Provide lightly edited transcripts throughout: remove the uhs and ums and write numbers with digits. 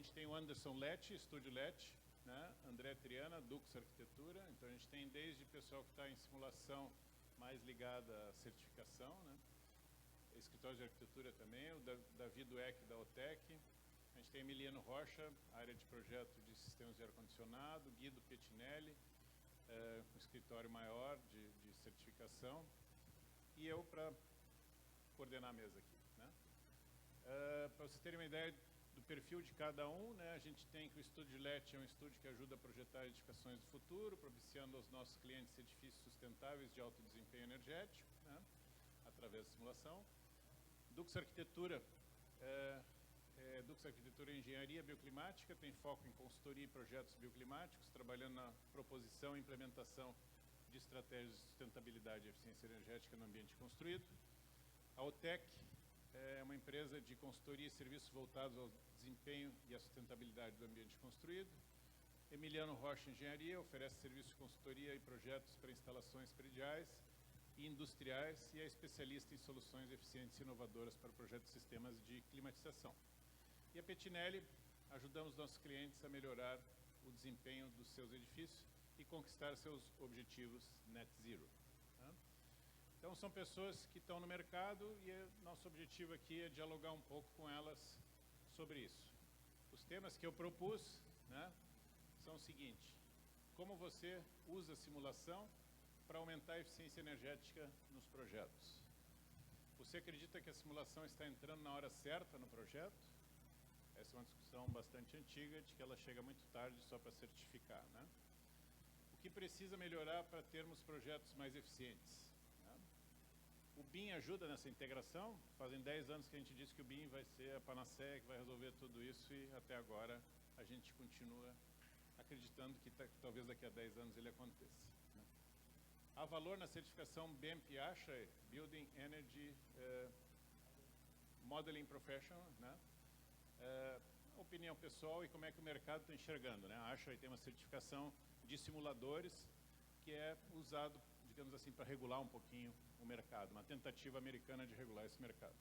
gente tem o Anderson Lete, Estúdio Lete, né? André Triana, Dux Arquitetura. Então a gente tem desde pessoal que está em simulação mais ligada à certificação, né? Escritório de arquitetura também, o Davi Dueck da OTEC. A gente tem Emiliano Rocha, área de projeto de sistemas de ar-condicionado, Guido Pettinelli, um escritório maior de certificação, e eu para coordenar a mesa aqui, né? Para vocês terem uma ideia do perfil de cada um, né, a gente tem que o Estúdio LET é um estúdio que ajuda a projetar edificações do futuro, propiciando aos nossos clientes edifícios sustentáveis de alto desempenho energético, né, através da simulação. Dux Arquitetura Dux Arquitetura e Engenharia Bioclimática, tem foco em consultoria e projetos bioclimáticos, trabalhando na proposição e implementação de estratégias de sustentabilidade e eficiência energética no ambiente construído. A OTEC é uma empresa de consultoria e serviços voltados ao desempenho e à sustentabilidade do ambiente construído. Emiliano Rocha Engenharia oferece serviços de consultoria e projetos para instalações prediais e industriais e é especialista em soluções eficientes e inovadoras para projetos de sistemas de climatização. E a Pettinelli, ajudamos nossos clientes a melhorar o desempenho dos seus edifícios e conquistar seus objetivos net zero. Tá? Então, são pessoas que estão no mercado e nosso objetivo aqui é dialogar um pouco com elas sobre isso. Os temas que eu propus, né, são o seguinte: como você usa a simulação para aumentar a eficiência energética nos projetos? Você acredita que a simulação está entrando na hora certa no projeto? Essa é uma discussão bastante antiga, de que ela chega muito tarde só para certificar, né? O que precisa melhorar para termos projetos mais eficientes? Né? O BIM ajuda nessa integração. Fazem 10 anos que a gente disse que o BIM vai ser a panaceia que vai resolver tudo isso e até agora a gente continua acreditando que talvez daqui a 10 anos ele aconteça. Né? Há valor na certificação BEMP ASHRAE, Building Energy Modeling Professional, né? Opinião pessoal e como é que o mercado está enxergando, né? A ASHRAE tem uma certificação de simuladores que é usado, digamos assim, para regular um pouquinho o mercado, uma tentativa americana de regular esse mercado.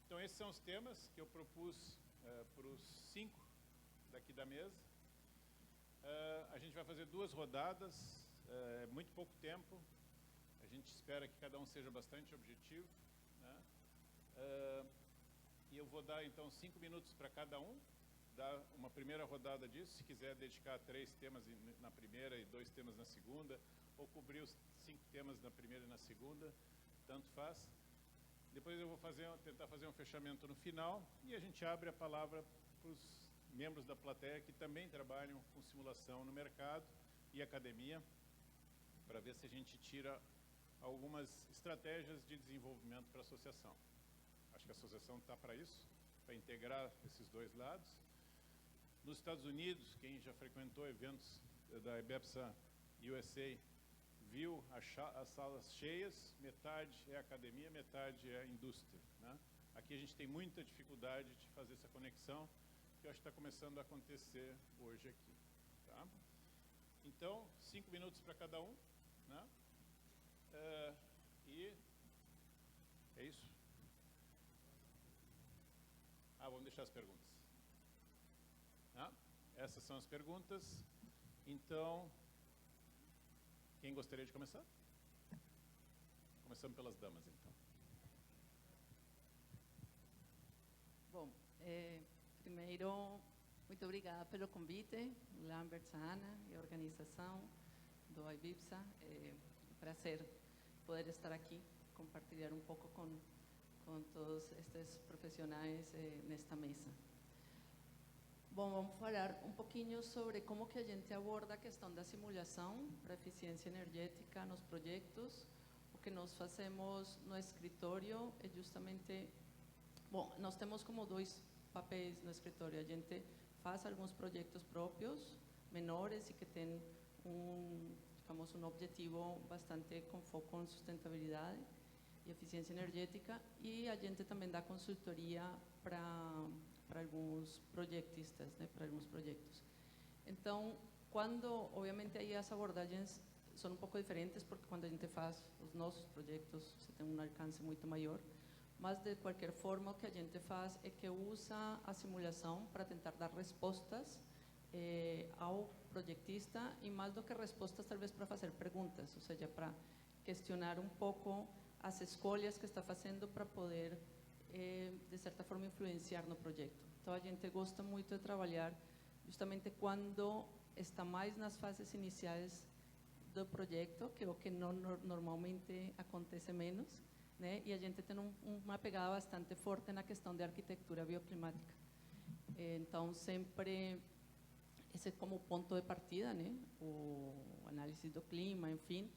Então, esses são os temas que eu propus para os 5 daqui da mesa. A gente vai fazer 2 rodadas, muito pouco tempo. A gente espera que cada um seja bastante objetivo, né? E eu vou dar, então, 5 minutos para cada um, dar uma primeira rodada disso, se quiser dedicar 3 temas na primeira e 2 temas na segunda, ou cobrir os 5 temas na primeira e na segunda, tanto faz. Depois eu vou tentar fazer um fechamento no final, e a gente abre a palavra para os membros da plateia que também trabalham com simulação no mercado e academia, para ver se a gente tira algumas estratégias de desenvolvimento para a associação. Acho que a associação está para isso, para integrar esses 2 lados. Nos Estados Unidos, quem já frequentou eventos da IBEPSA USA, viu as salas cheias, metade é academia, metade é indústria, né? Aqui a gente tem muita dificuldade de fazer essa conexão, que eu acho que está começando a acontecer hoje aqui. Tá? Então, 5 minutos para cada um, né? E é isso. Vamos deixar as perguntas. Essas são as perguntas. Então, quem gostaria de começar? Começamos pelas damas, então. Bom, primeiro, muito obrigada pelo convite, Lambert, Ana e a organização do IBIPSA. É um prazer poder estar aqui, compartilhar um pouco com todos estes profissionais nesta mesa. Bom, vamos falar um pouquinho sobre como que a gente aborda a questão da simulação para eficiência energética nos projetos. O que nós fazemos no escritório é justamente... Bom, nós temos como 2 papéis no escritório. A gente faz alguns projetos próprios, menores, e que têm digamos, um objetivo bastante com foco em sustentabilidade e eficiência energética, e a gente também dá consultoria para alguns projetistas, né, para alguns projetos. Então, obviamente, aí as abordagens são um pouco diferentes, porque quando a gente faz os nossos projetos, você tem um alcance muito maior, mas de qualquer forma o que a gente faz é que usa a simulação para tentar dar respostas ao projetista e mais do que respostas, talvez para fazer perguntas, ou seja, para questionar um pouco as escolhas que está fazendo para poder, de certa forma, influenciar no projeto. Então, a gente gosta muito de trabalhar justamente quando está mais nas fases iniciais do projeto, que é o que normalmente acontece menos, né? E a gente tem uma pegada bastante forte na questão de arquitetura bioclimática. Então, sempre esse é como ponto de partida, né? O análise do clima, enfim,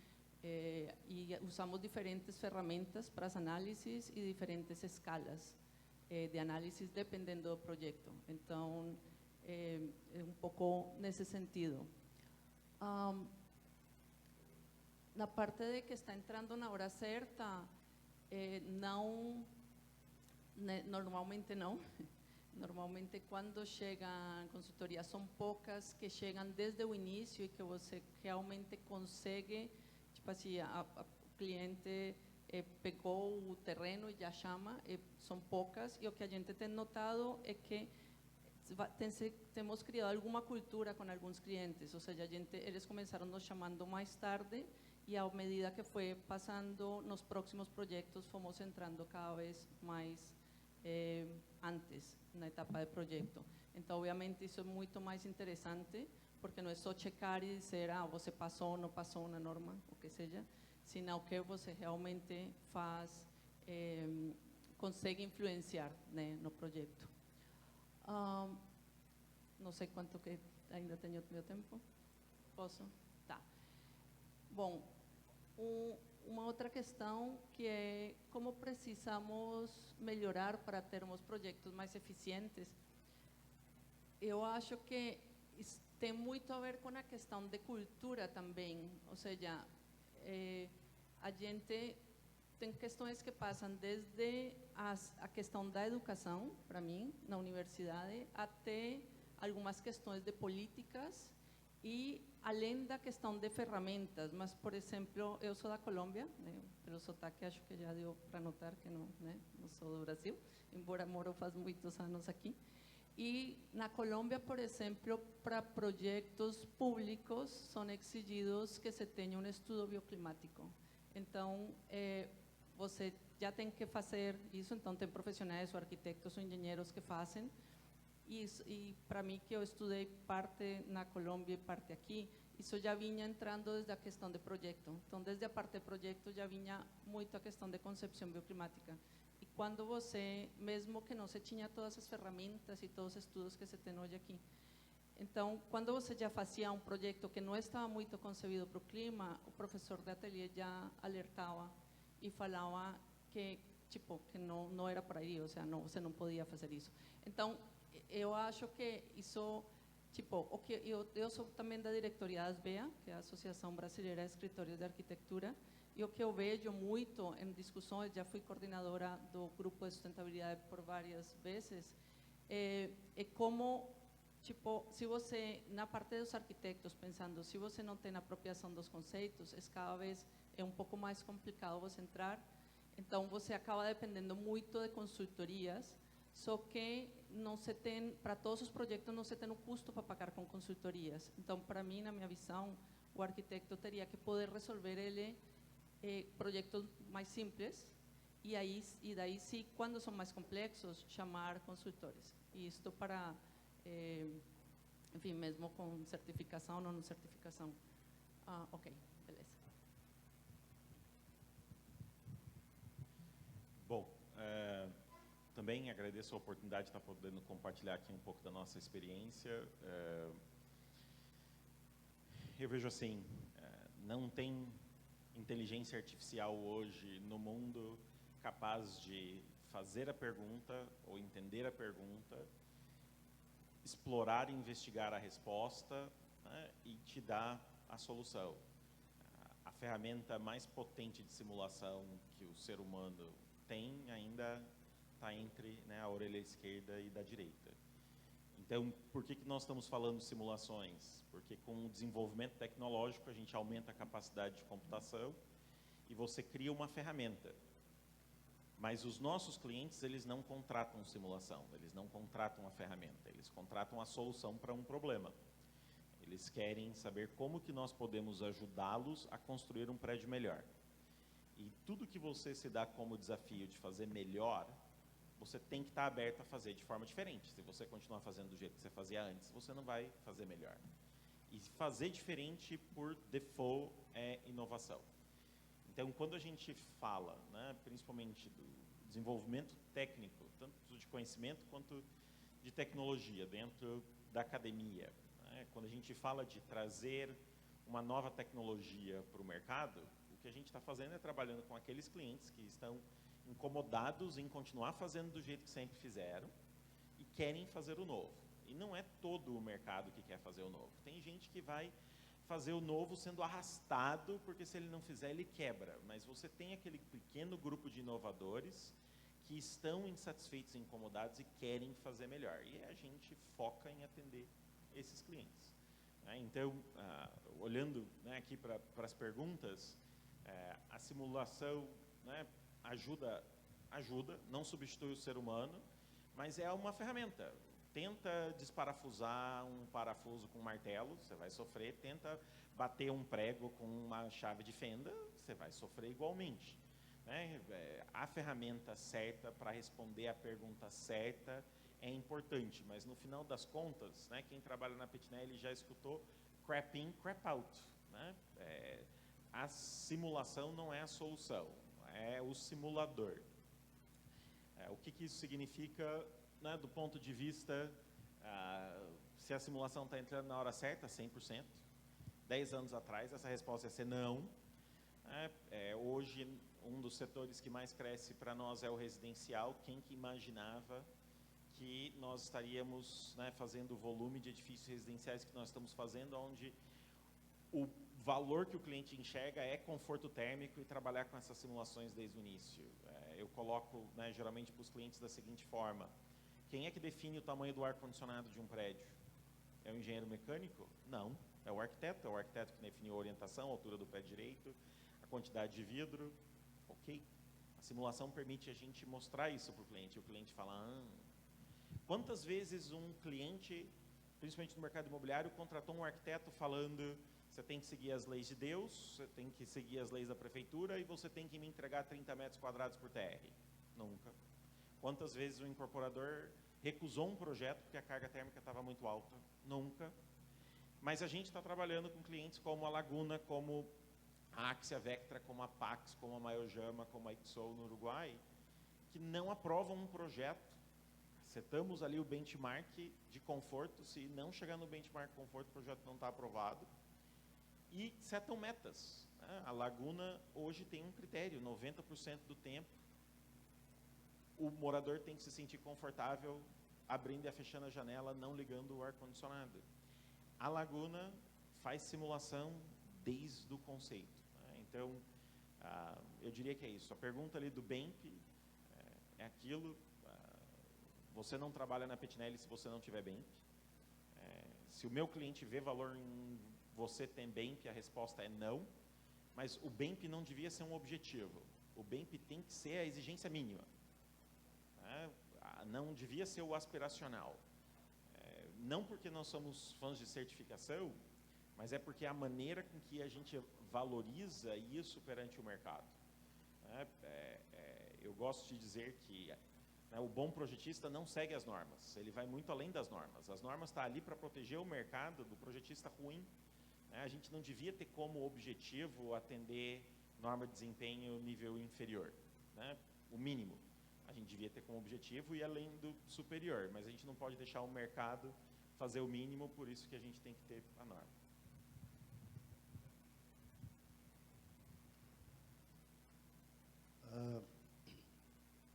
e usamos diferentes ferramentas para as análises e diferentes escalas de análises dependendo do projeto. Então, é um pouco nesse sentido. Na parte de que está entrando na hora certa, não, normalmente não. Normalmente, quando chegam consultorias, são poucas que chegam desde o início e que você realmente consegue, tipo assim, o cliente pegou o terreno e já chama, são poucas. E o que a gente tem notado é que temos criado alguma cultura com alguns clientes, ou seja, eles começaram nos chamando mais tarde e, à medida que foi passando nos próximos projetos, fomos entrando cada vez mais antes na etapa de projeto. Então, obviamente, isso é muito mais interessante, porque não é só checar e dizer, você passou ou não passou na norma, o que seja, sino que você realmente faz, consegue influenciar, né, no projeto. Não sei quanto que ainda tenho meu tempo. Posso? Tá. Bom, uma outra questão que é como precisamos melhorar para termos projetos mais eficientes. Eu acho que tem muito a ver com a questão de cultura também, ou seja, a gente tem questões que passam desde a questão da educação, para mim, na universidade, até algumas questões de políticas e além da questão de ferramentas. Mas, por exemplo, eu sou da Colômbia, né, pelo sotaque acho que já deu para notar que não, né, não sou do Brasil, embora moro faz muitos anos aqui. E na Colômbia, por exemplo, para projetos públicos são exigidos que se tenha um estudo bioclimático. Então, você já tem que fazer isso, então tem profissionais ou arquitetos ou engenheiros que fazem. E para mim, que eu estudei parte na Colômbia e parte aqui, isso já vinha entrando desde a questão de projeto. Então, desde a parte de projeto já vinha muito a questão de concepção bioclimática. E quando você, mesmo que não se tinha todas as ferramentas e todos os estudos que se tem hoje aqui, então, quando você já fazia um projeto que não estava muito concebido para o clima, o professor de ateliê já alertava e falava que, tipo, que não era por aí, ou seja, não, você não podia fazer isso. Então, eu acho que isso, tipo, o que eu sou também da diretoria da ASBEA, que é a Associação Brasileira de Escritórios de Arquitetura, e o que eu vejo muito em discussões, já fui coordenadora do grupo de sustentabilidade por várias vezes, é como, tipo, se você, na parte dos arquitetos, pensando, se você não tem apropriação dos conceitos, cada vez é um pouco mais complicado você entrar. Então, você acaba dependendo muito de consultorias, só que não se tem, para todos os projetos, não se tem o custo para pagar com consultorias. Então, para mim, na minha visão, o arquiteto teria que poder resolver projetos mais simples e daí sim, quando são mais complexos, chamar consultores. E isto para, enfim, mesmo com certificação ou não certificação. Ok, beleza. Bom, também agradeço a oportunidade de estar podendo compartilhar aqui um pouco da nossa experiência. Eu vejo assim, não tem inteligência artificial hoje no mundo capaz de fazer a pergunta ou entender a pergunta, explorar e investigar a resposta, né, e te dar a solução. A ferramenta mais potente de simulação que o ser humano tem ainda está entre, né, a orelha esquerda e da direita. Então, por que nós estamos falando de simulações? Porque com o desenvolvimento tecnológico a gente aumenta a capacidade de computação e você cria uma ferramenta. Mas os nossos clientes, eles não contratam simulação, eles não contratam a ferramenta, eles contratam a solução para um problema. Eles querem saber como que nós podemos ajudá-los a construir um prédio melhor. E tudo que você se dá como desafio de fazer melhor, você tem que estar aberto a fazer de forma diferente. Se você continuar fazendo do jeito que você fazia antes, você não vai fazer melhor. E fazer diferente, por default, é inovação. Então, quando a gente fala, né, principalmente do desenvolvimento técnico, tanto de conhecimento quanto de tecnologia dentro da academia, né, quando a gente fala de trazer uma nova tecnologia para o mercado, o que a gente está fazendo é trabalhando com aqueles clientes que estão incomodados em continuar fazendo do jeito que sempre fizeram e querem fazer o novo. E não é todo o mercado que quer fazer o novo. Tem gente que vai fazer o novo sendo arrastado, porque se ele não fizer, ele quebra. Mas você tem aquele pequeno grupo de inovadores que estão insatisfeitos e incomodados e querem fazer melhor. E a gente foca em atender esses clientes. Então, olhando, né, aqui para as perguntas, a simulação, né, ajuda, não substitui o ser humano, mas é uma ferramenta. Tenta desparafusar um parafuso com um martelo, você vai sofrer. Tenta bater um prego com uma chave de fenda, você vai sofrer igualmente. Né? A ferramenta certa para responder a pergunta certa é importante, mas no final das contas, né, quem trabalha na Petnelli já escutou crap in, crap out. Né? A simulação não é a solução, é o simulador. O que isso significa, né, do ponto de vista, se a simulação está entrando na hora certa, 100%. 10 anos atrás, essa resposta ia ser não. Hoje, um dos setores que mais cresce para nós é o residencial. Quem que imaginava que nós estaríamos, né, fazendo o volume de edifícios residenciais que nós estamos fazendo, onde o valor que o cliente enxerga é conforto térmico e trabalhar com essas simulações desde o início. Eu coloco, né, geralmente para os clientes da seguinte forma: quem é que define o tamanho do ar-condicionado de um prédio? É o engenheiro mecânico? Não. É o arquiteto que definiu a orientação, a altura do pé direito, a quantidade de vidro. Ok. A simulação permite a gente mostrar isso para o cliente. E o cliente fala, quantas vezes um cliente, principalmente no mercado imobiliário, contratou um arquiteto falando: você tem que seguir as leis de Deus, você tem que seguir as leis da prefeitura e você tem que me entregar 30 metros quadrados por TR? Nunca. Quantas vezes o incorporador recusou um projeto porque a carga térmica estava muito alta? Nunca. Mas a gente está trabalhando com clientes como a Laguna, como a Axia Vectra, como a Pax, como a Maiojama, como a Ixol no Uruguai, que não aprovam um projeto. Setamos ali o benchmark de conforto. Se não chegar no benchmark de conforto, o projeto não está aprovado. E setam metas. A Laguna hoje tem um critério: 90% do tempo o morador tem que se sentir confortável abrindo e fechando a janela, não ligando o ar-condicionado. A Laguna faz simulação desde o conceito. Então, eu diria que é isso. A pergunta ali do BEMP é aquilo: você não trabalha na Petnelli se você não tiver BEMP. Se o meu cliente vê valor em você ter BEMP, a resposta é não. Mas o BEMP não devia ser um objetivo. O BEMP tem que ser a exigência mínima. Não devia ser o aspiracional. Não porque nós somos fãs de certificação, mas é porque é a maneira com que a gente valoriza isso perante o mercado. Eu gosto de dizer que o bom projetista não segue as normas, ele vai muito além das normas. As normas estão ali para proteger o mercado do projetista ruim. A gente não devia ter como objetivo atender norma de desempenho nível inferior, o mínimo. A gente devia ter como objetivo ir além do superior, mas a gente não pode deixar o mercado fazer o mínimo, por isso que a gente tem que ter a norma.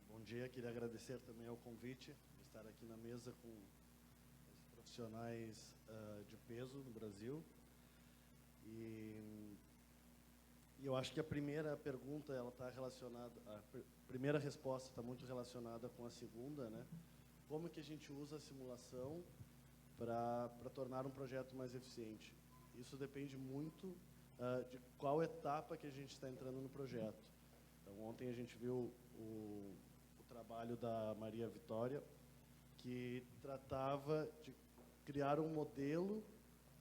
Bom dia, queria agradecer também ao convite de estar aqui na mesa com os profissionais de peso no Brasil. E eu acho que a primeira pergunta, ela está relacionada, a primeira resposta está muito relacionada com a segunda, né? Como que a gente usa a simulação para tornar um projeto mais eficiente? Isso depende muito de qual etapa que a gente está entrando no projeto. Então, ontem a gente viu o trabalho da Maria Vitória, que tratava de criar um modelo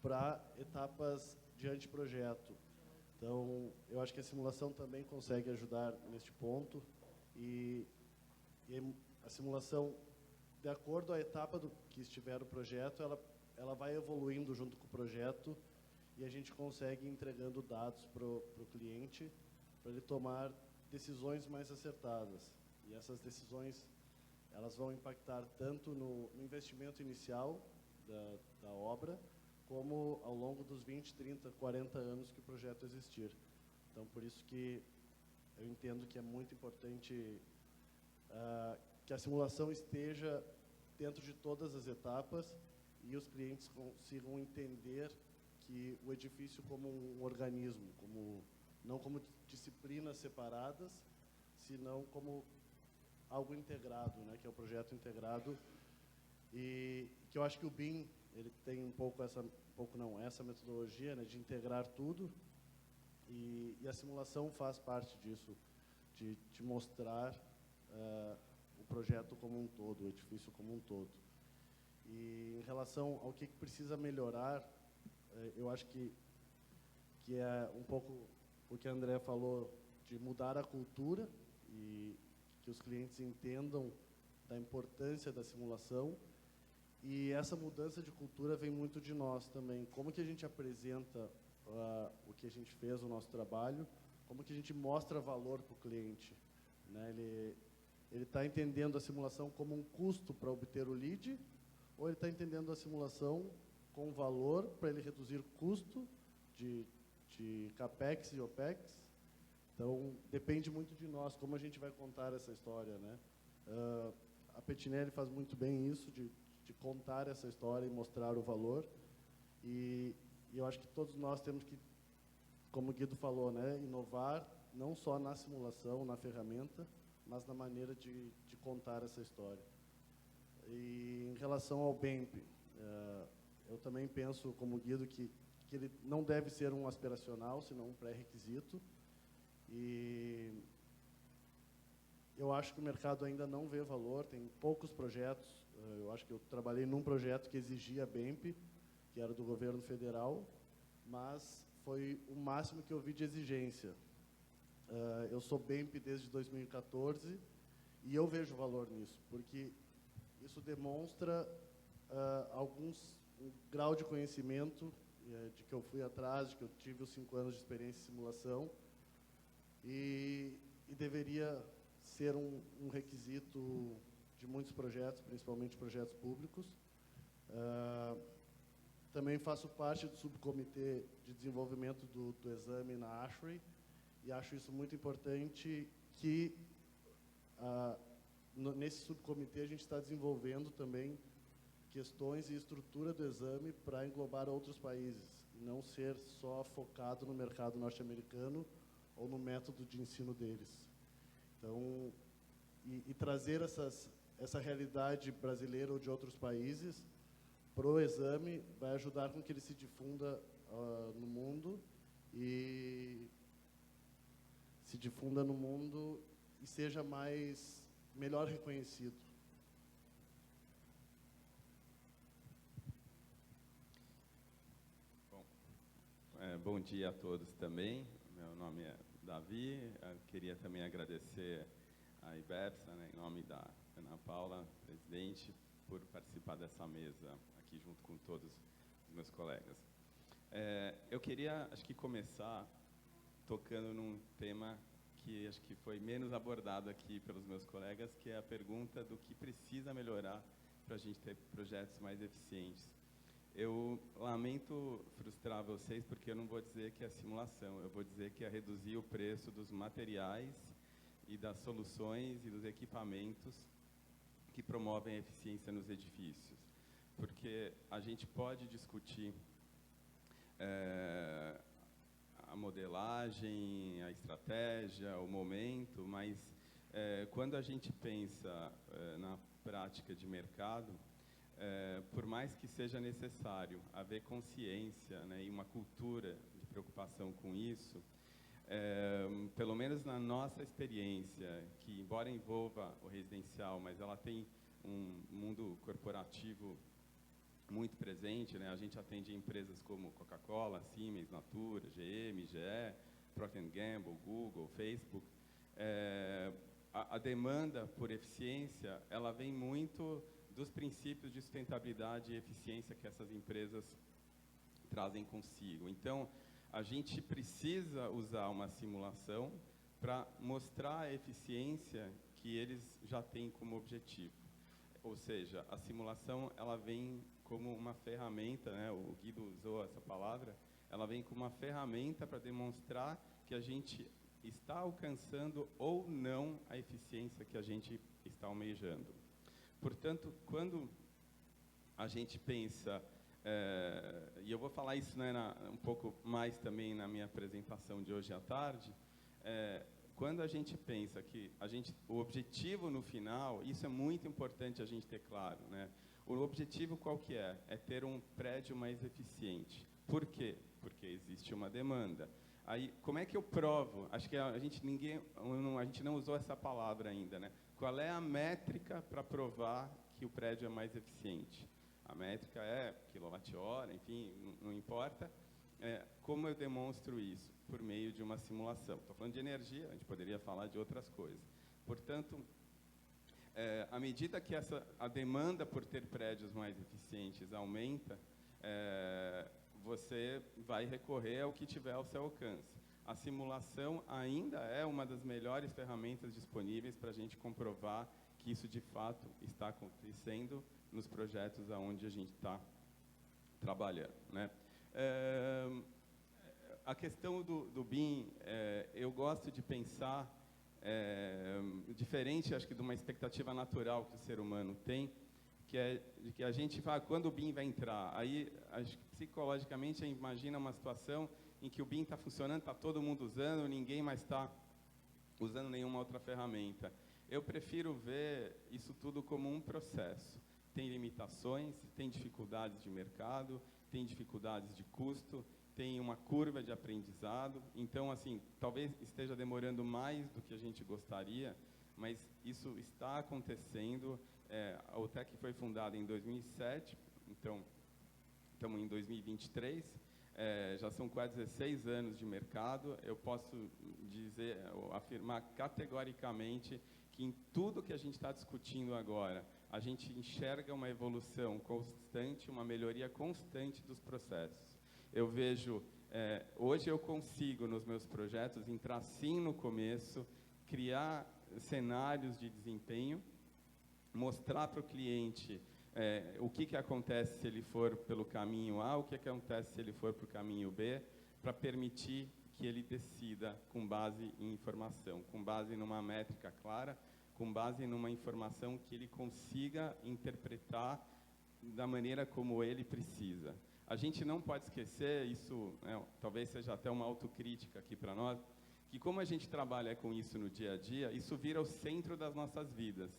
para etapas de anteprojeto. Então, eu acho que a simulação também consegue ajudar neste ponto, e a simulação, de acordo à etapa que estiver o projeto, ela vai evoluindo junto com o projeto, e a gente consegue ir entregando dados para o cliente, para ele tomar decisões mais acertadas. E essas decisões, elas vão impactar tanto no investimento inicial da obra, como ao longo dos 20, 30, 40 anos que o projeto existir. Então, por isso que eu entendo que é muito importante que a simulação esteja dentro de todas as etapas e os clientes consigam entender que o edifício como um organismo, não como disciplinas separadas, senão como algo integrado, né, que é o projeto integrado. E que eu acho que o BIM, ele tem essa metodologia, né, de integrar tudo, e a simulação faz parte disso, de mostrar o projeto como um todo, o edifício como um todo. E em relação ao que precisa melhorar, eu acho que é um pouco o que a Andrea falou, de mudar a cultura e que os clientes entendam da importância da simulação. E essa mudança de cultura vem muito de nós também. Como que a gente apresenta o que a gente fez, o nosso trabalho, como que a gente mostra valor para o cliente, né? Ele está entendendo a simulação como um custo para obter o lead, ou ele está entendendo a simulação com valor para ele reduzir custo de CAPEX e OPEX. Então, depende muito de nós, como a gente vai contar essa história, né? A Petinelli faz muito bem isso, de contar essa história e mostrar o valor. E eu acho que todos nós temos que, como o Guido falou, né, inovar não só na simulação, na ferramenta, mas na maneira de contar essa história. E em relação ao BEMP, eu também penso, como o Guido, que ele não deve ser um aspiracional, senão um pré-requisito. E eu acho que o mercado ainda não vê valor, tem poucos projetos. Eu acho que eu trabalhei num projeto que exigia BEMP, que era do governo federal, mas foi o máximo que eu vi de exigência. Eu sou BEMP desde 2014 e eu vejo valor nisso, porque isso demonstra um grau de conhecimento de que eu fui atrás, de que eu tive os 5 anos de experiência em simulação, e deveria ser um requisito de muitos projetos, principalmente projetos públicos. Também faço parte do subcomitê de desenvolvimento do exame na ASHRAE, e acho isso muito importante que, nesse subcomitê, a gente está desenvolvendo também questões e estrutura do exame para englobar outros países, e não ser só focado no mercado norte-americano ou no método de ensino deles. Então, e trazer essa realidade brasileira ou de outros países para o exame vai ajudar com que ele se difunda no mundo e seja melhor reconhecido. Bom, bom dia a todos também. Meu nome é Davi. Eu queria também agradecer a IBEPSA, né, em nome da Ana Paula, presidente, por participar dessa mesa aqui junto com todos os meus colegas. Eu queria, acho que, começar tocando num tema que acho que foi menos abordado aqui pelos meus colegas, que é a pergunta do que precisa melhorar para a gente ter projetos mais eficientes. Eu lamento frustrar vocês, porque eu não vou dizer que é simulação, eu vou dizer que é reduzir o preço dos materiais e das soluções e dos equipamentos que promovem a eficiência nos edifícios. Porque a gente pode discutir a modelagem, a estratégia, o momento, mas quando a gente pensa na prática de mercado, por mais que seja necessário haver consciência, né, e uma cultura de preocupação com isso, pelo menos na nossa experiência, que embora envolva o residencial, mas ela tem um mundo corporativo muito presente, né? A gente atende empresas como Coca-Cola, Siemens, Natura, GM, GE, Procter & Gamble, Google, Facebook. A demanda por eficiência, ela vem muito dos princípios de sustentabilidade e eficiência que essas empresas trazem consigo. Então, a gente precisa usar uma simulação para mostrar a eficiência que eles já têm como objetivo. Ou seja, a simulação ela vem como uma ferramenta, né? O Guido usou essa palavra, ela vem como uma ferramenta para demonstrar que a gente está alcançando ou não a eficiência que a gente está almejando. Portanto, quando a gente pensa, e eu vou falar isso, né, um pouco mais também na minha apresentação de hoje à tarde, quando a gente pensa que o objetivo no final, isso é muito importante a gente ter claro, né? O objetivo qual que é? É ter um prédio mais eficiente. Por quê? Porque existe uma demanda. Aí, como é que eu provo? Acho que a gente não usou essa palavra ainda, né? Qual é a métrica para provar que o prédio é mais eficiente? A métrica é quilowatt-hora, enfim, não importa. Como eu demonstro isso? Por meio de uma simulação. Estou falando de energia, a gente poderia falar de outras coisas. Portanto, à medida que a demanda por ter prédios mais eficientes aumenta, você vai recorrer ao que tiver ao seu alcance. A simulação ainda é uma das melhores ferramentas disponíveis para a gente comprovar que isso de fato está acontecendo nos projetos aonde a gente está trabalhando, né? A questão do BIM, eu gosto de pensar diferente, acho que de uma expectativa natural que o ser humano tem, que a gente fala, quando o BIM vai entrar? Aí, psicologicamente, a gente imagina uma situação em que o BIM está funcionando, está todo mundo usando, ninguém mais está usando nenhuma outra ferramenta. Eu prefiro ver isso tudo como um processo. Tem limitações, tem dificuldades de mercado, tem dificuldades de custo, tem uma curva de aprendizado. Então, assim, talvez esteja demorando mais do que a gente gostaria, mas isso está acontecendo. A OTEC foi fundada em 2007, então estamos em 2023, já são quase 16 anos de mercado. Eu posso afirmar categoricamente que em tudo que a gente está discutindo agora, a gente enxerga uma evolução constante, uma melhoria constante dos processos. Eu vejo, hoje eu consigo nos meus projetos entrar sim no começo, criar cenários de desempenho, mostrar para o cliente o que acontece se ele for pelo caminho A, o que acontece se ele for para o caminho B, para permitir que ele decida com base em informação, com base numa métrica clara, com base numa informação que ele consiga interpretar da maneira como ele precisa. A gente não pode esquecer, isso talvez seja até uma autocrítica aqui para nós, que como a gente trabalha com isso no dia a dia, isso vira o centro das nossas vidas.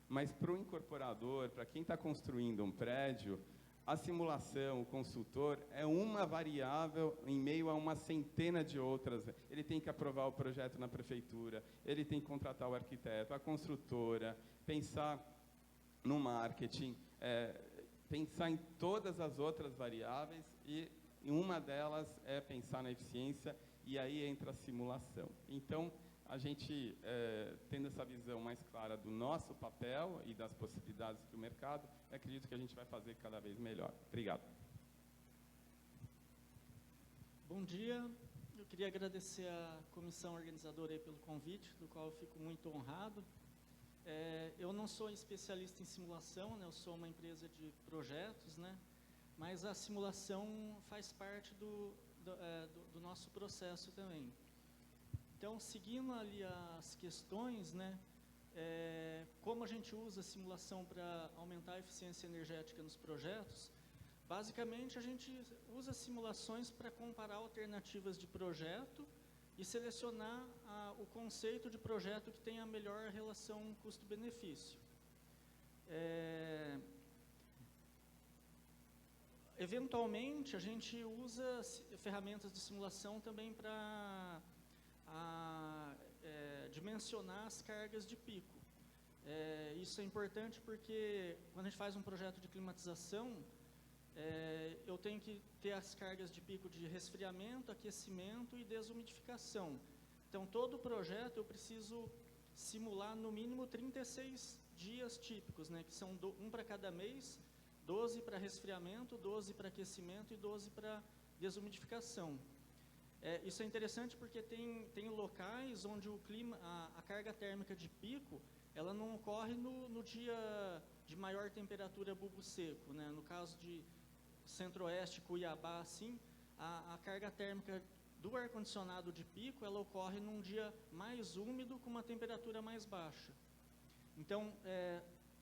Mas para o incorporador, para quem está construindo um prédio, a simulação, o consultor, é uma variável em meio a uma centena de outras. Ele tem que aprovar o projeto na prefeitura, ele tem que contratar o arquiteto, a construtora, pensar no marketing, pensar em todas as outras variáveis, e uma delas é pensar na eficiência, e aí entra a simulação. Então, a gente, tendo essa visão mais clara do nosso papel e das possibilidades do mercado, acredito que a gente vai fazer cada vez melhor. Obrigado. Bom dia. Eu queria agradecer à comissão organizadora aí pelo convite, do qual eu fico muito honrado. Eu não sou especialista em simulação, né? Eu sou uma empresa de projetos, né? Mas a simulação faz parte do nosso processo também. Então, seguindo ali as questões, né, como a gente usa a simulação para aumentar a eficiência energética nos projetos, basicamente a gente usa simulações para comparar alternativas de projeto e selecionar o conceito de projeto que tem a melhor relação custo-benefício. Eventualmente, a gente usa ferramentas de simulação também para dimensionar as cargas de pico. Isso é importante porque quando a gente faz um projeto de climatização, eu tenho que ter as cargas de pico de resfriamento, aquecimento e desumidificação. Então, todo o projeto eu preciso simular no mínimo 36 dias típicos, né, que são um para cada mês, 12 para resfriamento, 12 para aquecimento e 12 para desumidificação. Isso é interessante porque tem locais onde o clima, a carga térmica de pico, ela não ocorre no dia de maior temperatura bulbo seco, né? No caso de Centro-Oeste, Cuiabá, assim, a carga térmica do ar-condicionado de pico, ela ocorre num dia mais úmido com uma temperatura mais baixa. Então,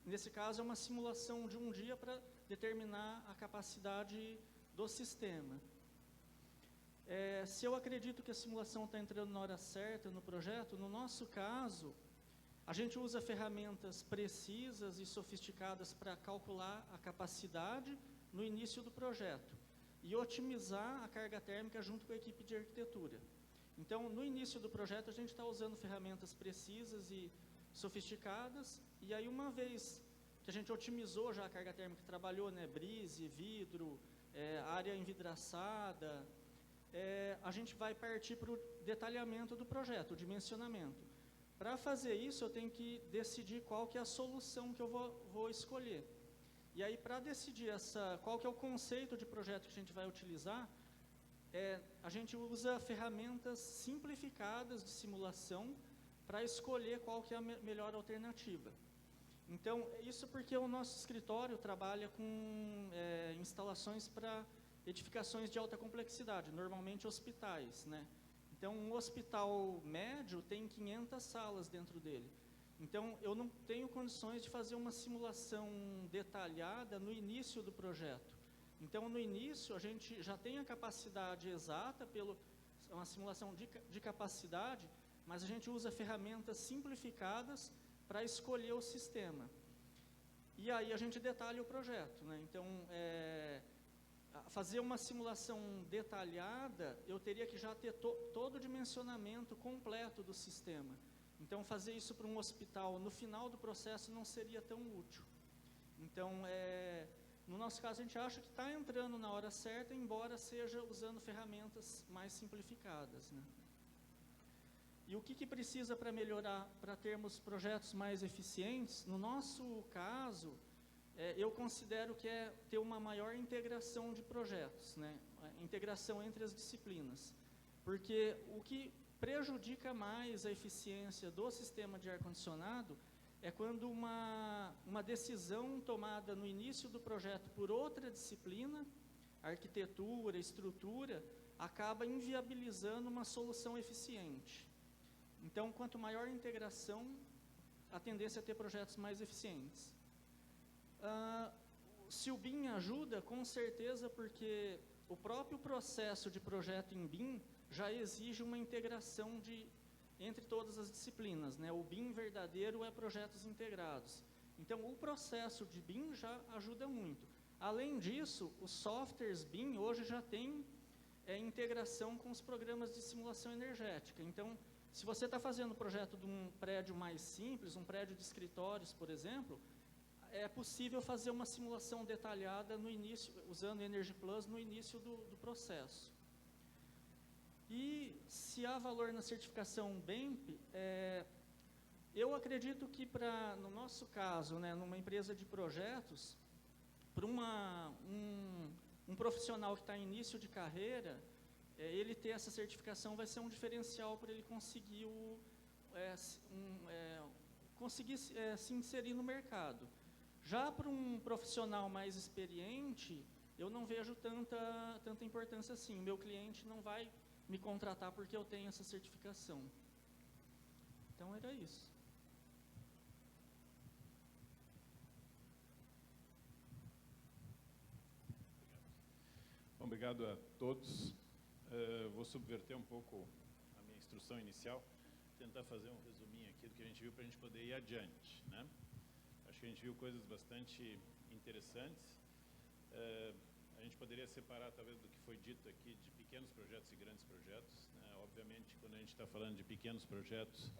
nesse caso, é uma simulação de um dia para determinar a capacidade do sistema. Se eu acredito que a simulação está entrando na hora certa no projeto, no nosso caso, a gente usa ferramentas precisas e sofisticadas para calcular a capacidade no início do projeto e otimizar a carga térmica junto com a equipe de arquitetura. Então, no início do projeto, a gente está usando ferramentas precisas e sofisticadas, e aí uma vez que a gente otimizou já a carga térmica, trabalhou, né, brise, vidro, área envidraçada, a gente vai partir para o detalhamento do projeto, o dimensionamento. Para fazer isso, eu tenho que decidir qual que é a solução que eu vou escolher. E aí, para decidir qual que é o conceito de projeto que a gente vai utilizar, a gente usa ferramentas simplificadas de simulação para escolher qual que é a melhor alternativa. Então, isso porque o nosso escritório trabalha com instalações para edificações de alta complexidade, normalmente hospitais, né? Então, um hospital médio tem 500 salas dentro dele. Então, eu não tenho condições de fazer uma simulação detalhada no início do projeto. Então, no início, a gente já tem a capacidade exata, uma simulação de capacidade, mas a gente usa ferramentas simplificadas para escolher o sistema. E aí a gente detalha o projeto, né? Então, fazer uma simulação detalhada, eu teria que já ter todo o dimensionamento completo do sistema. Então, fazer isso para um hospital no final do processo não seria tão útil. Então, no nosso caso, a gente acha que está entrando na hora certa, embora seja usando ferramentas mais simplificadas, né? E o que precisa para melhorar, para termos projetos mais eficientes? No nosso caso, eu considero que é ter uma maior integração de projetos, né? A integração entre as disciplinas. Porque o que prejudica mais a eficiência do sistema de ar-condicionado é quando uma decisão tomada no início do projeto por outra disciplina, arquitetura, estrutura, acaba inviabilizando uma solução eficiente. Então, quanto maior a integração, a tendência é ter projetos mais eficientes. Se o BIM ajuda, com certeza, porque o próprio processo de projeto em BIM já exige uma integração entre todas as disciplinas, né? O BIM verdadeiro é projetos integrados. Então, o processo de BIM já ajuda muito. Além disso, os softwares BIM hoje já têm integração com os programas de simulação energética. Então, se você está fazendo o projeto de um prédio mais simples, um prédio de escritórios, por exemplo, é possível fazer uma simulação detalhada no início, usando Energy Plus no início do processo. E se há valor na certificação BEMP, eu acredito que no nosso caso, né, numa empresa de projetos, para um profissional que está em início de carreira, ele ter essa certificação vai ser um diferencial para ele conseguir se inserir no mercado. Já para um profissional mais experiente, eu não vejo tanta importância assim. O meu cliente não vai me contratar porque eu tenho essa certificação. Então, era isso. Bom, obrigado a todos. Vou subverter um pouco a minha instrução inicial, tentar fazer um resuminho aqui do que a gente viu para a gente poder ir adiante, né? Acho que a gente viu coisas bastante interessantes. A gente poderia separar, talvez, do que foi dito aqui, de pequenos projetos e grandes projetos, né? Obviamente, quando a gente está falando de pequenos projetos,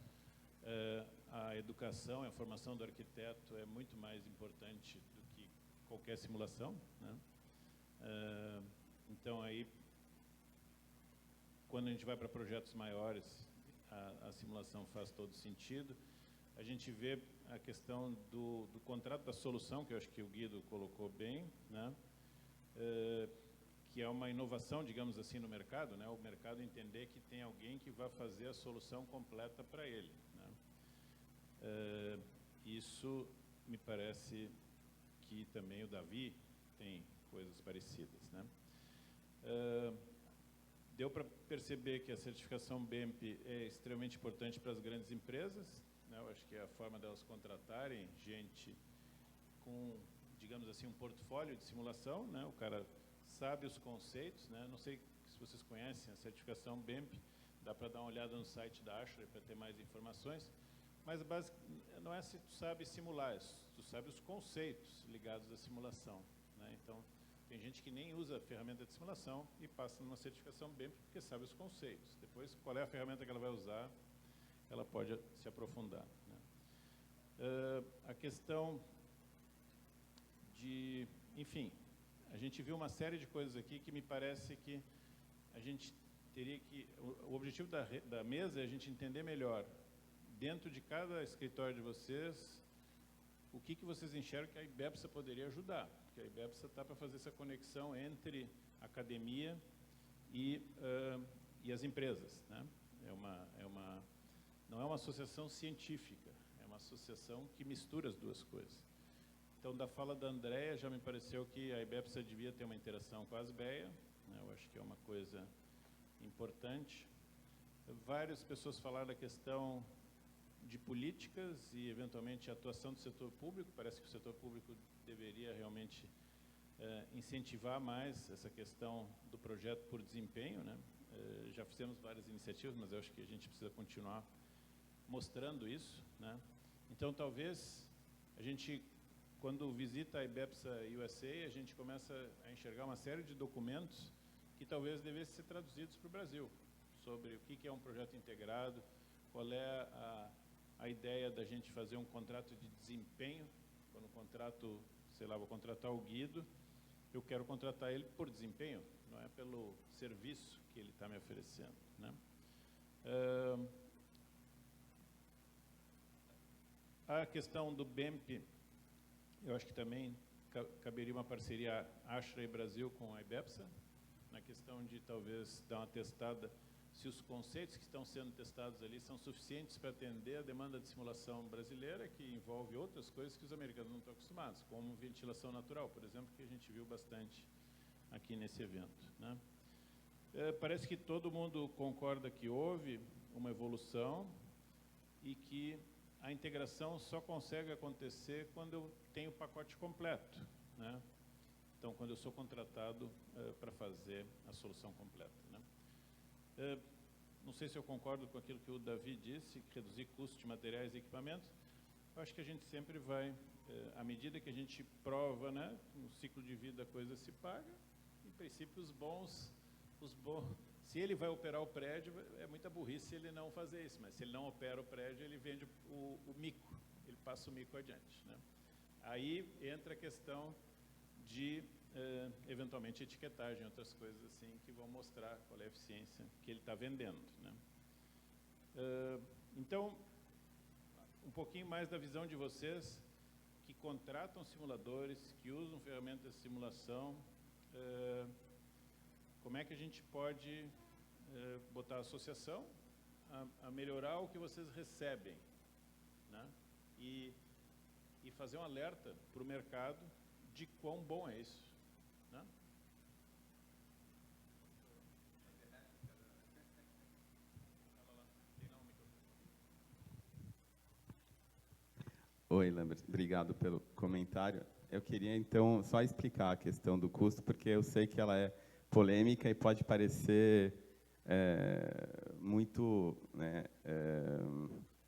a educação, a formação do arquiteto é muito mais importante do que qualquer simulação, né? Então, aí, quando a gente vai para projetos maiores, a simulação faz todo sentido. A gente vê a questão do contrato da solução, que eu acho que o Guido colocou bem, né? Que é uma inovação, digamos assim, no mercado, né? O mercado entender que tem alguém que vai fazer a solução completa para ele, né? Isso me parece que também o Davi tem coisas parecidas, né? Deu para perceber que a certificação BEMP é extremamente importante para as grandes empresas, né? Eu acho que é a forma delas contratarem gente com, digamos assim, um portfólio de simulação, né? O cara sabe os conceitos, né? Não sei se vocês conhecem a certificação BEMP, dá para dar uma olhada no site da Ashray para ter mais informações, mas não é se tu sabe simular, tu sabe os conceitos ligados à simulação, né? Então, tem gente que nem usa a ferramenta de simulação e passa numa certificação BEMP porque sabe os conceitos. Depois, qual é a ferramenta que ela vai usar, ela pode se aprofundar, né? A questão de, enfim, a gente viu uma série de coisas aqui que me parece que a gente teria que... O objetivo da mesa é a gente entender melhor, dentro de cada escritório de vocês, o que vocês enxergam que a IBEPSA poderia ajudar. Porque a IBEPSA está para fazer essa conexão entre a academia e as empresas, né? Não é uma associação científica, é uma associação que mistura as duas coisas. Então, da fala da Andréa, já me pareceu que a IBEPSA devia ter uma interação com a ASBEA, né? Eu acho que é uma coisa importante. Várias pessoas falaram da questão de políticas e, eventualmente, a atuação do setor público. Parece que o setor público deveria realmente incentivar mais essa questão do projeto por desempenho, né? Já fizemos várias iniciativas, mas eu acho que a gente precisa continuar mostrando isso, né? Então, talvez, a gente, quando visita a IBEPSA USA, a gente começa a enxergar uma série de documentos que talvez devessem ser traduzidos para o Brasil, sobre o que é um projeto integrado, qual é a ideia da gente fazer um contrato de desempenho. Quando o contrato, sei lá, vou contratar o Guido, eu quero contratar ele por desempenho, não é pelo serviço que ele está me oferecendo, né? A questão do BEMP, eu acho que também caberia uma parceria Ashray Brasil com a IBEPSA, na questão de talvez dar uma testada se os conceitos que estão sendo testados ali são suficientes para atender a demanda de simulação brasileira, que envolve outras coisas que os americanos não estão acostumados, como ventilação natural, por exemplo, que a gente viu bastante aqui nesse evento, né? Parece que todo mundo concorda que houve uma evolução e que a integração só consegue acontecer quando eu tenho o pacote completo, né? Então, quando eu sou contratado para fazer a solução completa, né? Não sei se eu concordo com aquilo que o Davi disse, que reduzir custos de materiais e equipamentos. Eu acho que a gente sempre vai, à medida que a gente prova, né, no ciclo de vida a coisa se paga, em princípio os bons, se ele vai operar o prédio, é muita burrice se ele não fazer isso, mas se ele não opera o prédio, ele vende o mico, ele passa o mico adiante, né? Aí entra a questão de, eventualmente, etiquetagem, outras coisas assim, que vão mostrar qual é a eficiência que ele está vendendo, né? Então, um pouquinho mais da visão de vocês, que contratam simuladores, que usam ferramentas de simulação, como é que a gente pode botar a associação a melhorar o que vocês recebem, né? E fazer um alerta para o mercado de quão bom é isso, né? Oi, Lambert, obrigado pelo comentário. Eu queria, então, só explicar a questão do custo, porque eu sei que ela é polêmica e pode parecer muito, né,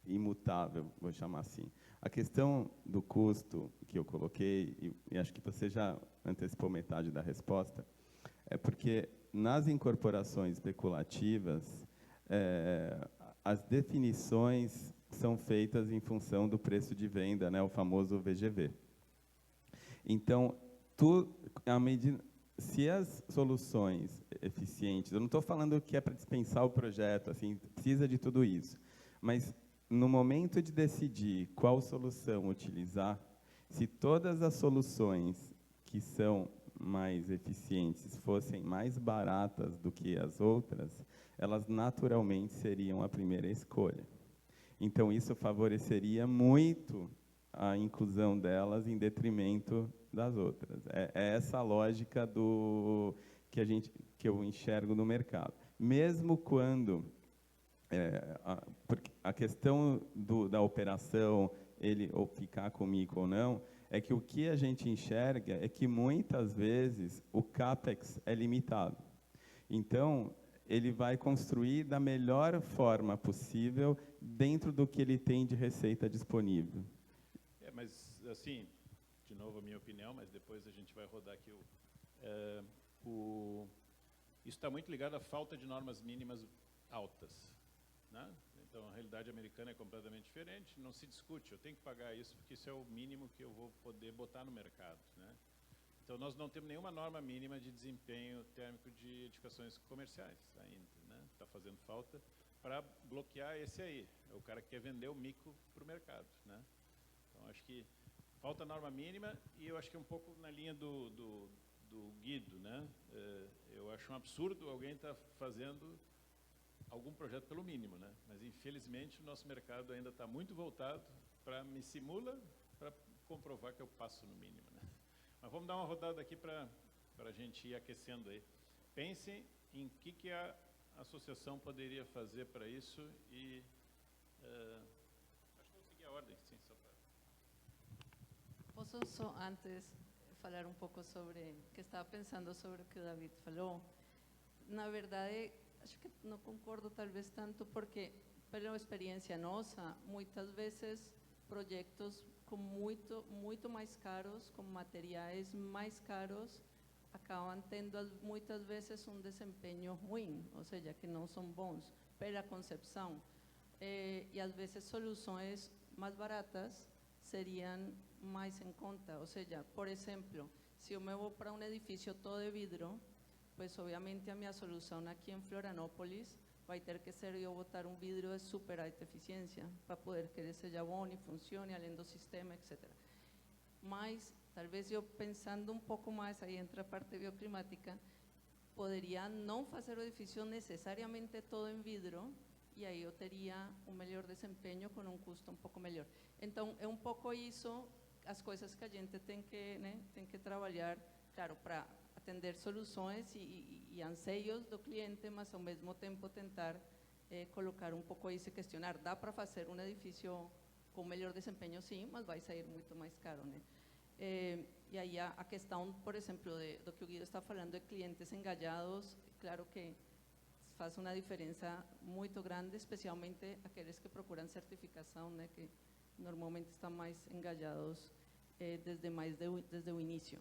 imutável, vou chamar assim. A questão do custo que eu coloquei, e acho que você já antecipou metade da resposta, é porque nas incorporações especulativas, as definições são feitas em função do preço de venda, né, o famoso VGV. Então, se as soluções eficientes, eu não estou falando que é para dispensar o projeto, assim, precisa de tudo isso, mas no momento de decidir qual solução utilizar, se todas as soluções que são mais eficientes fossem mais baratas do que as outras, elas naturalmente seriam a primeira escolha. Então, isso favoreceria muito a inclusão delas em detrimento das outras. É essa a lógica que eu enxergo no mercado. Mesmo quando porque a questão da operação, ele ou ficar comigo ou não, é que o que a gente enxerga é que muitas vezes o CAPEX é limitado. Então, ele vai construir da melhor forma possível dentro do que ele tem de receita disponível. Mas, assim, de novo a minha opinião, mas depois a gente vai rodar aqui isso está muito ligado à falta de normas mínimas altas, né? Então, a realidade americana é completamente diferente, não se discute, eu tenho que pagar isso porque isso é o mínimo que eu vou poder botar no mercado, né? Então, nós não temos nenhuma norma mínima de desempenho térmico de edificações comerciais ainda, né? Está fazendo falta para bloquear esse aí, é o cara que quer vender o mico para o mercado, né? Então, acho que falta norma mínima e eu acho que é um pouco na linha do Guido, né? Eu acho um absurdo alguém estar fazendo algum projeto pelo mínimo, né? Mas, infelizmente, o nosso mercado ainda está muito voltado para me simula, para comprovar que eu passo no mínimo, né? Mas vamos dar uma rodada aqui para a gente ir aquecendo aí. Pensem em que a associação poderia fazer para isso e... acho que vou seguir a ordem, sim, só para... Posso só antes falar um pouco sobre, que estava pensando sobre o que o David falou. Na verdade, acho que não concordo talvez tanto porque, pela experiência nossa, muitas vezes projetos com muito mais caros, com materiais mais caros, acabam tendo muitas vezes um desempenho ruim, ou seja, que não são bons pela concepção. E às vezes soluções mais baratas seriam mais em conta. Ou seja, por exemplo, se eu me vou para um edifício todo de vidro, pues obviamente a minha solução aqui em Florianópolis vai ter que ser eu botar um vidro de super alta eficiência para poder que ele seja bom e funcione além do sistema, etc. Mas, talvez eu pensando um pouco mais, aí entra a parte bioclimática, poderia não fazer o edifício necessariamente todo em vidro e aí eu teria um melhor desempenho com um custo um pouco melhor. Então, é um pouco isso, as coisas que a gente tem que, né, tem que trabalhar, claro, para atender soluções e anseios do cliente, mas ao mesmo tempo tentar colocar um pouco isso e questionar. Dá para fazer um edifício com melhor desempenho, sim, mas vai sair muito mais caro, né? E aí a questão, por exemplo, do que o Guido está falando de clientes engajados, claro que faz uma diferença muito grande, especialmente aqueles que procuram certificação, né, que normalmente estão mais engajados desde o início.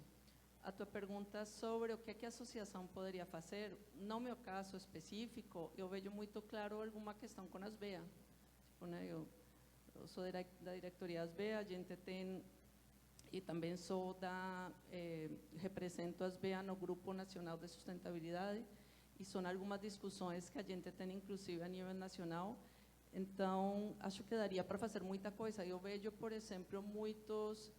A tua pergunta sobre o que a associação poderia fazer, no meu caso específico, eu vejo muito claro alguma questão com as BEA. Tipo, né, eu sou da diretoria das BEA, a gente tem, e também sou represento as BEA no Grupo Nacional de Sustentabilidade, e são algumas discussões que a gente tem, inclusive, a nível nacional. Então, acho que daria para fazer muita coisa. Eu vejo, por exemplo, muitos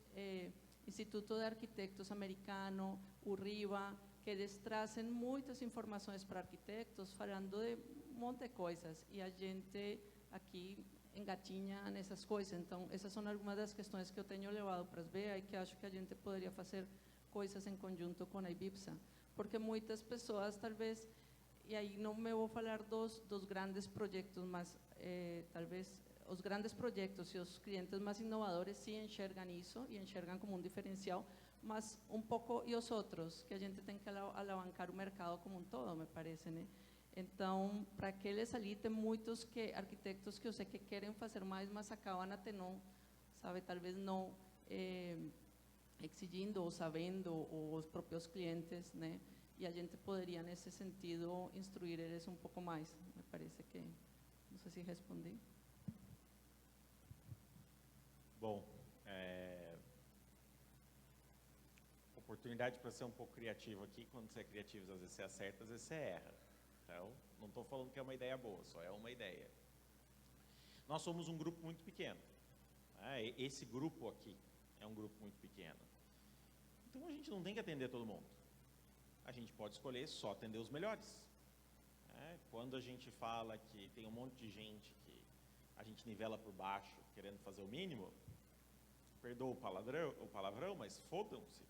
Instituto de Arquitetos americano, o RIVA, que eles trazem muitas informações para arquitetos, falando de um monte de coisas, e a gente aqui engatinha nessas coisas. Então, essas são algumas das questões que eu tenho levado para as BEA e que acho que a gente poderia fazer coisas em conjunto com a IBIPSA, porque muitas pessoas, talvez, e aí não me vou falar dos grandes projetos, mas talvez os grandes projetos e os clientes mais inovadores sim enxergam isso e enxergam como um diferencial, mas um pouco e os outros, que a gente tem que alavancar o mercado como um todo, me parece, né? Então, para aqueles ali, tem muitos arquitetos que eu sei que querem fazer mais, mas acabam até não sabe, talvez não exigindo ou sabendo os próprios clientes, né? E a gente poderia, nesse sentido, instruir eles um pouco mais. Me parece que, não sei se respondi. Bom, oportunidade para ser um pouco criativo aqui. Quando você é criativo, às vezes você acerta, às vezes você erra. Então, não estou falando que é uma ideia boa, só é uma ideia. Nós somos um grupo muito pequeno. Esse grupo aqui é um grupo muito pequeno. Então, a gente não tem que atender todo mundo. A gente pode escolher só atender os melhores. Quando a gente fala que tem um monte de gente que a gente nivela por baixo, querendo fazer o mínimo, perdoa o palavrão, mas fodam-se.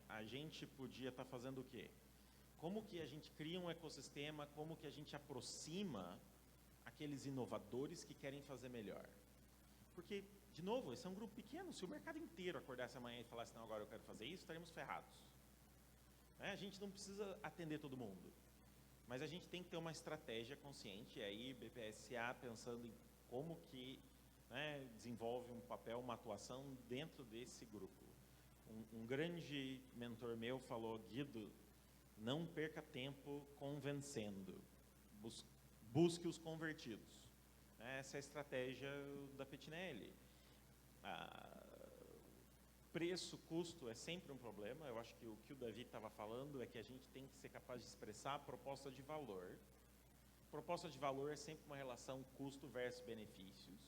A gente podia estar fazendo o quê? Como que a gente cria um ecossistema, como que a gente aproxima aqueles inovadores que querem fazer melhor? Porque, de novo, esse é um grupo pequeno. Se o mercado inteiro acordasse amanhã e falasse, não, agora eu quero fazer isso, estaremos ferrados. A gente não precisa atender todo mundo, mas a gente tem que ter uma estratégia consciente, e aí BPSA pensando em como que desenvolve um papel, uma atuação dentro desse grupo. Um grande mentor meu falou, Guido, não perca tempo convencendo, busque os convertidos. Essa é a estratégia da Petinelli. Preço, custo é sempre um problema. Eu acho que o Davi estava falando é que a gente tem que ser capaz de expressar a proposta de valor. Proposta de valor é sempre uma relação custo versus benefícios.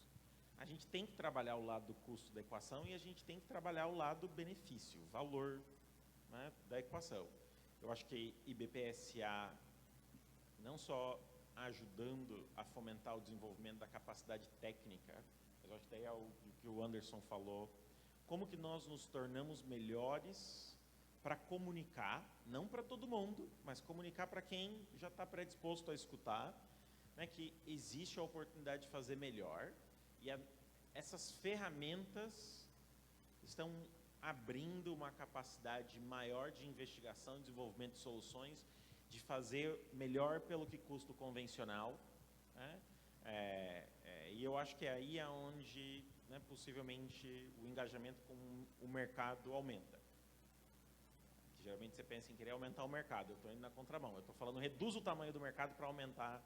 A gente tem que trabalhar o lado do custo da equação e a gente tem que trabalhar o lado do benefício, valor, da equação. Eu acho que IBPSA, não só ajudando a fomentar o desenvolvimento da capacidade técnica, mas eu acho que daí é o que o Anderson falou, como que nós nos tornamos melhores para comunicar, não para todo mundo, mas comunicar para quem já está predisposto a escutar, que existe a oportunidade de fazer melhor, e essas ferramentas estão abrindo uma capacidade maior de investigação e desenvolvimento de soluções, de fazer melhor pelo que custa o convencional. E eu acho que é aí onde, possivelmente, o engajamento com o mercado aumenta. Geralmente você pensa em querer aumentar o mercado, eu estou indo na contramão. Eu estou falando, reduz o tamanho do mercado para aumentar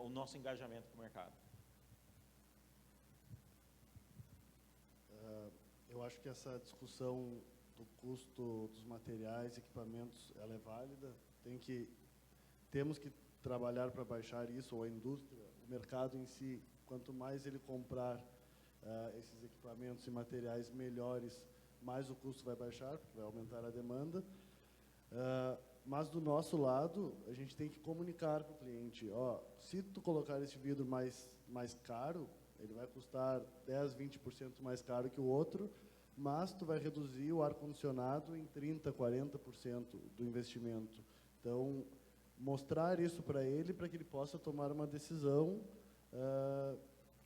o nosso engajamento com o mercado. Eu acho que essa discussão do custo dos materiais, equipamentos, ela é válida. Temos que trabalhar para baixar isso, ou a indústria, o mercado em si, quanto mais ele comprar esses equipamentos e materiais melhores, mais o custo vai baixar, porque vai aumentar a demanda. Mas do nosso lado, a gente tem que comunicar para o cliente, se tu colocar esse vidro mais caro, ele vai custar 10%, 20% mais caro que o outro, mas tu vai reduzir o ar-condicionado em 30%, 40% do investimento. Então, mostrar isso para ele que ele possa tomar uma decisão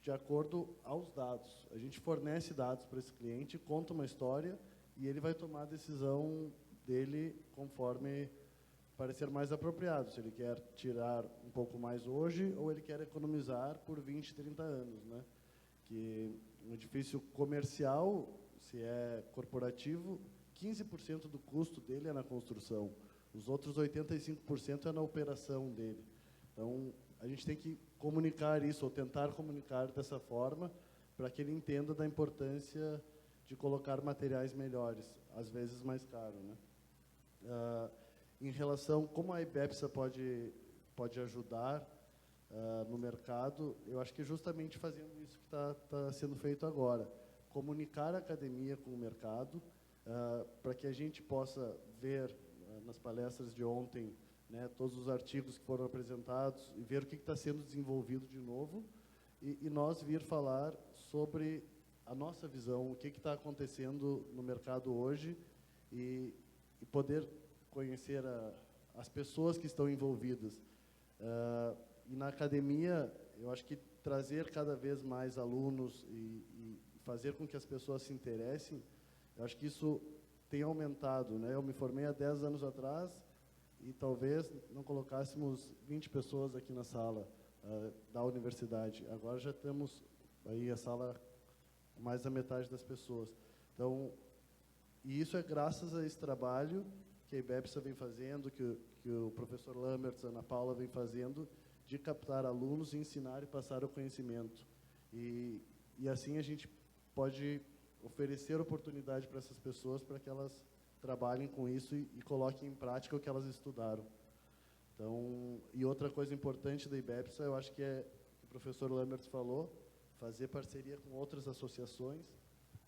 de acordo aos dados. A gente fornece dados para esse cliente, conta uma história e ele vai tomar a decisão dele conforme parecer mais apropriado, se ele quer tirar um pouco mais hoje ou ele quer economizar por 20, 30 anos, né? Que um edifício comercial, se é corporativo, 15% do custo dele é na construção, os outros 85% é na operação dele. Então, a gente tem que comunicar isso, ou tentar comunicar dessa forma, para que ele entenda da importância de colocar materiais melhores, às vezes mais caro, né? Em relação como a IBEPSA pode ajudar no mercado, eu acho que é justamente fazendo isso que está sendo feito agora. Comunicar a academia com o mercado, para que a gente possa ver nas palestras de ontem, todos os artigos que foram apresentados e ver o que está sendo desenvolvido de novo e nós vir falar sobre a nossa visão, o que está acontecendo no mercado hoje e poder conhecer as pessoas que estão envolvidas. E na academia, eu acho que trazer cada vez mais alunos e fazer com que as pessoas se interessem, eu acho que isso tem aumentado, né? Eu me formei há 10 anos atrás e talvez não colocássemos 20 pessoas aqui na sala da universidade. Agora já temos aí a sala mais da metade das pessoas. Então, e isso é graças a esse trabalho que a IBEPSA vem fazendo, que o professor Lambertz, a Ana Paula vem fazendo, de captar alunos, ensinar e passar o conhecimento. E assim a gente pode oferecer oportunidade para essas pessoas para que elas trabalhem com isso e coloquem em prática o que elas estudaram. Então, e outra coisa importante da IBEPSA, eu acho que é o que o professor Lambertz falou, fazer parceria com outras associações,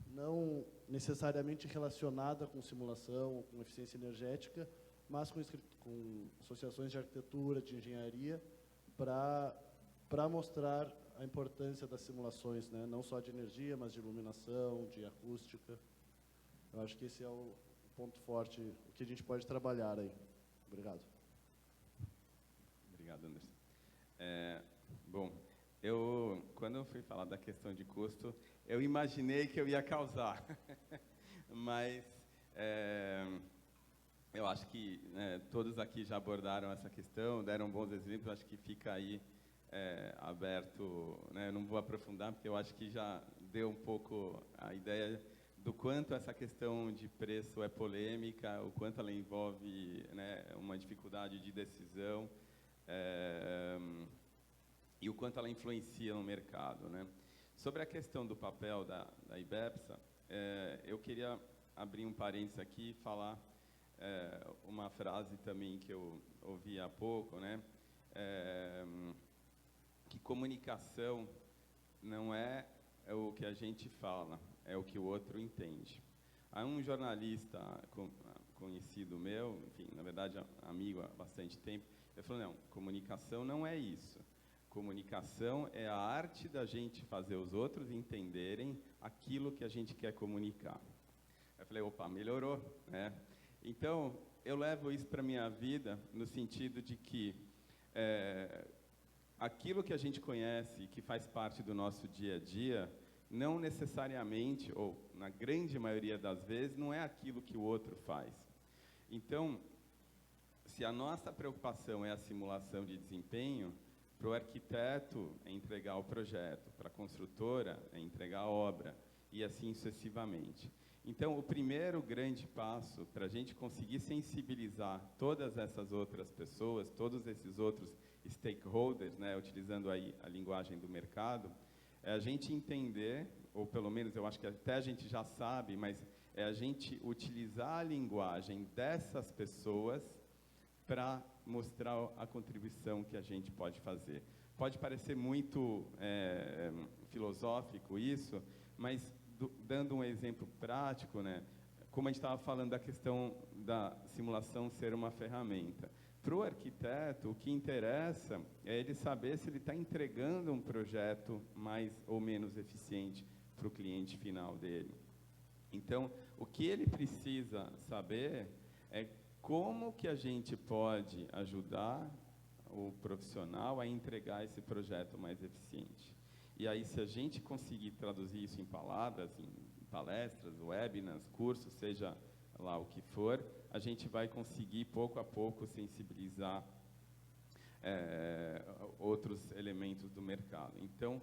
não necessariamente relacionada com simulação, com eficiência energética, mas com associações de arquitetura, de engenharia, para mostrar a importância das simulações, né? Não só de energia, mas de iluminação, de acústica. Eu acho que esse é o ponto forte, o que a gente pode trabalhar aí. Obrigado. Obrigado, Anderson. Bom, quando eu fui falar da questão de custo, eu imaginei que eu ia causar, mas eu acho que todos aqui já abordaram essa questão, deram bons exemplos, acho que fica aí aberto, né? Eu não vou aprofundar, porque eu acho que já deu um pouco a ideia do quanto essa questão de preço é polêmica, o quanto ela envolve, né, uma dificuldade de decisão, e o quanto ela influencia no mercado, né? Sobre a questão do papel da IBEPSA, eu queria abrir um parênteses aqui e falar uma frase também que eu ouvi há pouco, né? Que comunicação não é o que a gente fala, é o que o outro entende. Há um jornalista conhecido meu, enfim, na verdade amigo há bastante tempo, ele falou, não, comunicação não é isso. Comunicação é a arte da gente fazer os outros entenderem aquilo que a gente quer comunicar. Eu falei, opa, melhorou, né? Então, eu levo isso para a minha vida no sentido de que aquilo que a gente conhece, que faz parte do nosso dia a dia, não necessariamente, ou na grande maioria das vezes, não é aquilo que o outro faz. Então, se a nossa preocupação é a simulação de desempenho, para o arquiteto é entregar o projeto, para a construtora é entregar a obra, e assim sucessivamente. Então, o primeiro grande passo para a gente conseguir sensibilizar todas essas outras pessoas, todos esses outros stakeholders, né, utilizando aí a linguagem do mercado, é a gente entender, ou pelo menos eu acho que até a gente já sabe, mas é a gente utilizar a linguagem dessas pessoas para mostrar a contribuição que a gente pode fazer. Pode parecer muito filosófico isso, mas dando um exemplo prático, né, como a gente estava falando da questão da simulação ser uma ferramenta. Para o arquiteto, o que interessa é ele saber se ele está entregando um projeto mais ou menos eficiente para o cliente final dele. Então, o que ele precisa saber é como que a gente pode ajudar o profissional a entregar esse projeto mais eficiente. E aí, se a gente conseguir traduzir isso em palavras, em palestras, webinars, cursos, seja lá o que for, a gente vai conseguir, pouco a pouco, sensibilizar outros elementos do mercado. Então,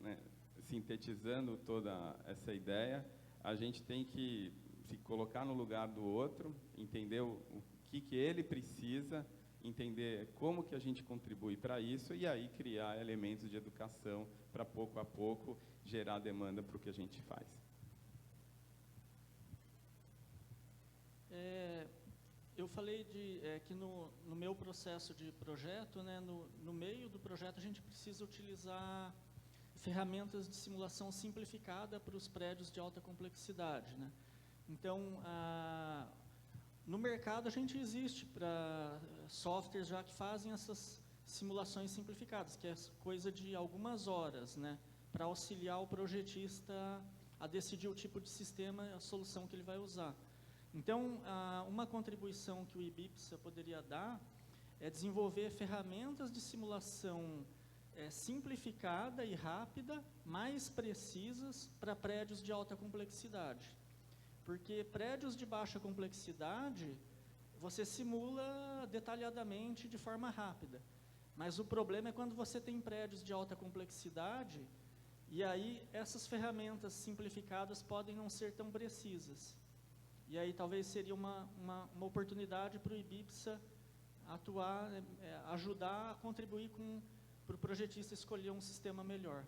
né, sintetizando toda essa ideia, a gente tem que se colocar no lugar do outro, entender o que ele precisa, entender como que a gente contribui para isso e aí criar elementos de educação para, pouco a pouco, gerar demanda para o que a gente faz. Eu falei que no meu processo de projeto, né, no meio do projeto, a gente precisa utilizar ferramentas de simulação simplificada para os prédios de alta complexidade, né? Então, no mercado, a gente existe para softwares já que fazem essas simulações simplificadas, que é coisa de algumas horas, né, para auxiliar o projetista a decidir o tipo de sistema e a solução que ele vai usar. Então, uma contribuição que o IBIPSA poderia dar é desenvolver ferramentas de simulação simplificada e rápida, mais precisas para prédios de alta complexidade. Porque prédios de baixa complexidade, você simula detalhadamente de forma rápida. Mas o problema é quando você tem prédios de alta complexidade, e aí essas ferramentas simplificadas podem não ser tão precisas. E aí talvez seria uma oportunidade para o IBIPSA atuar, ajudar a contribuir para o projetista escolher um sistema melhor.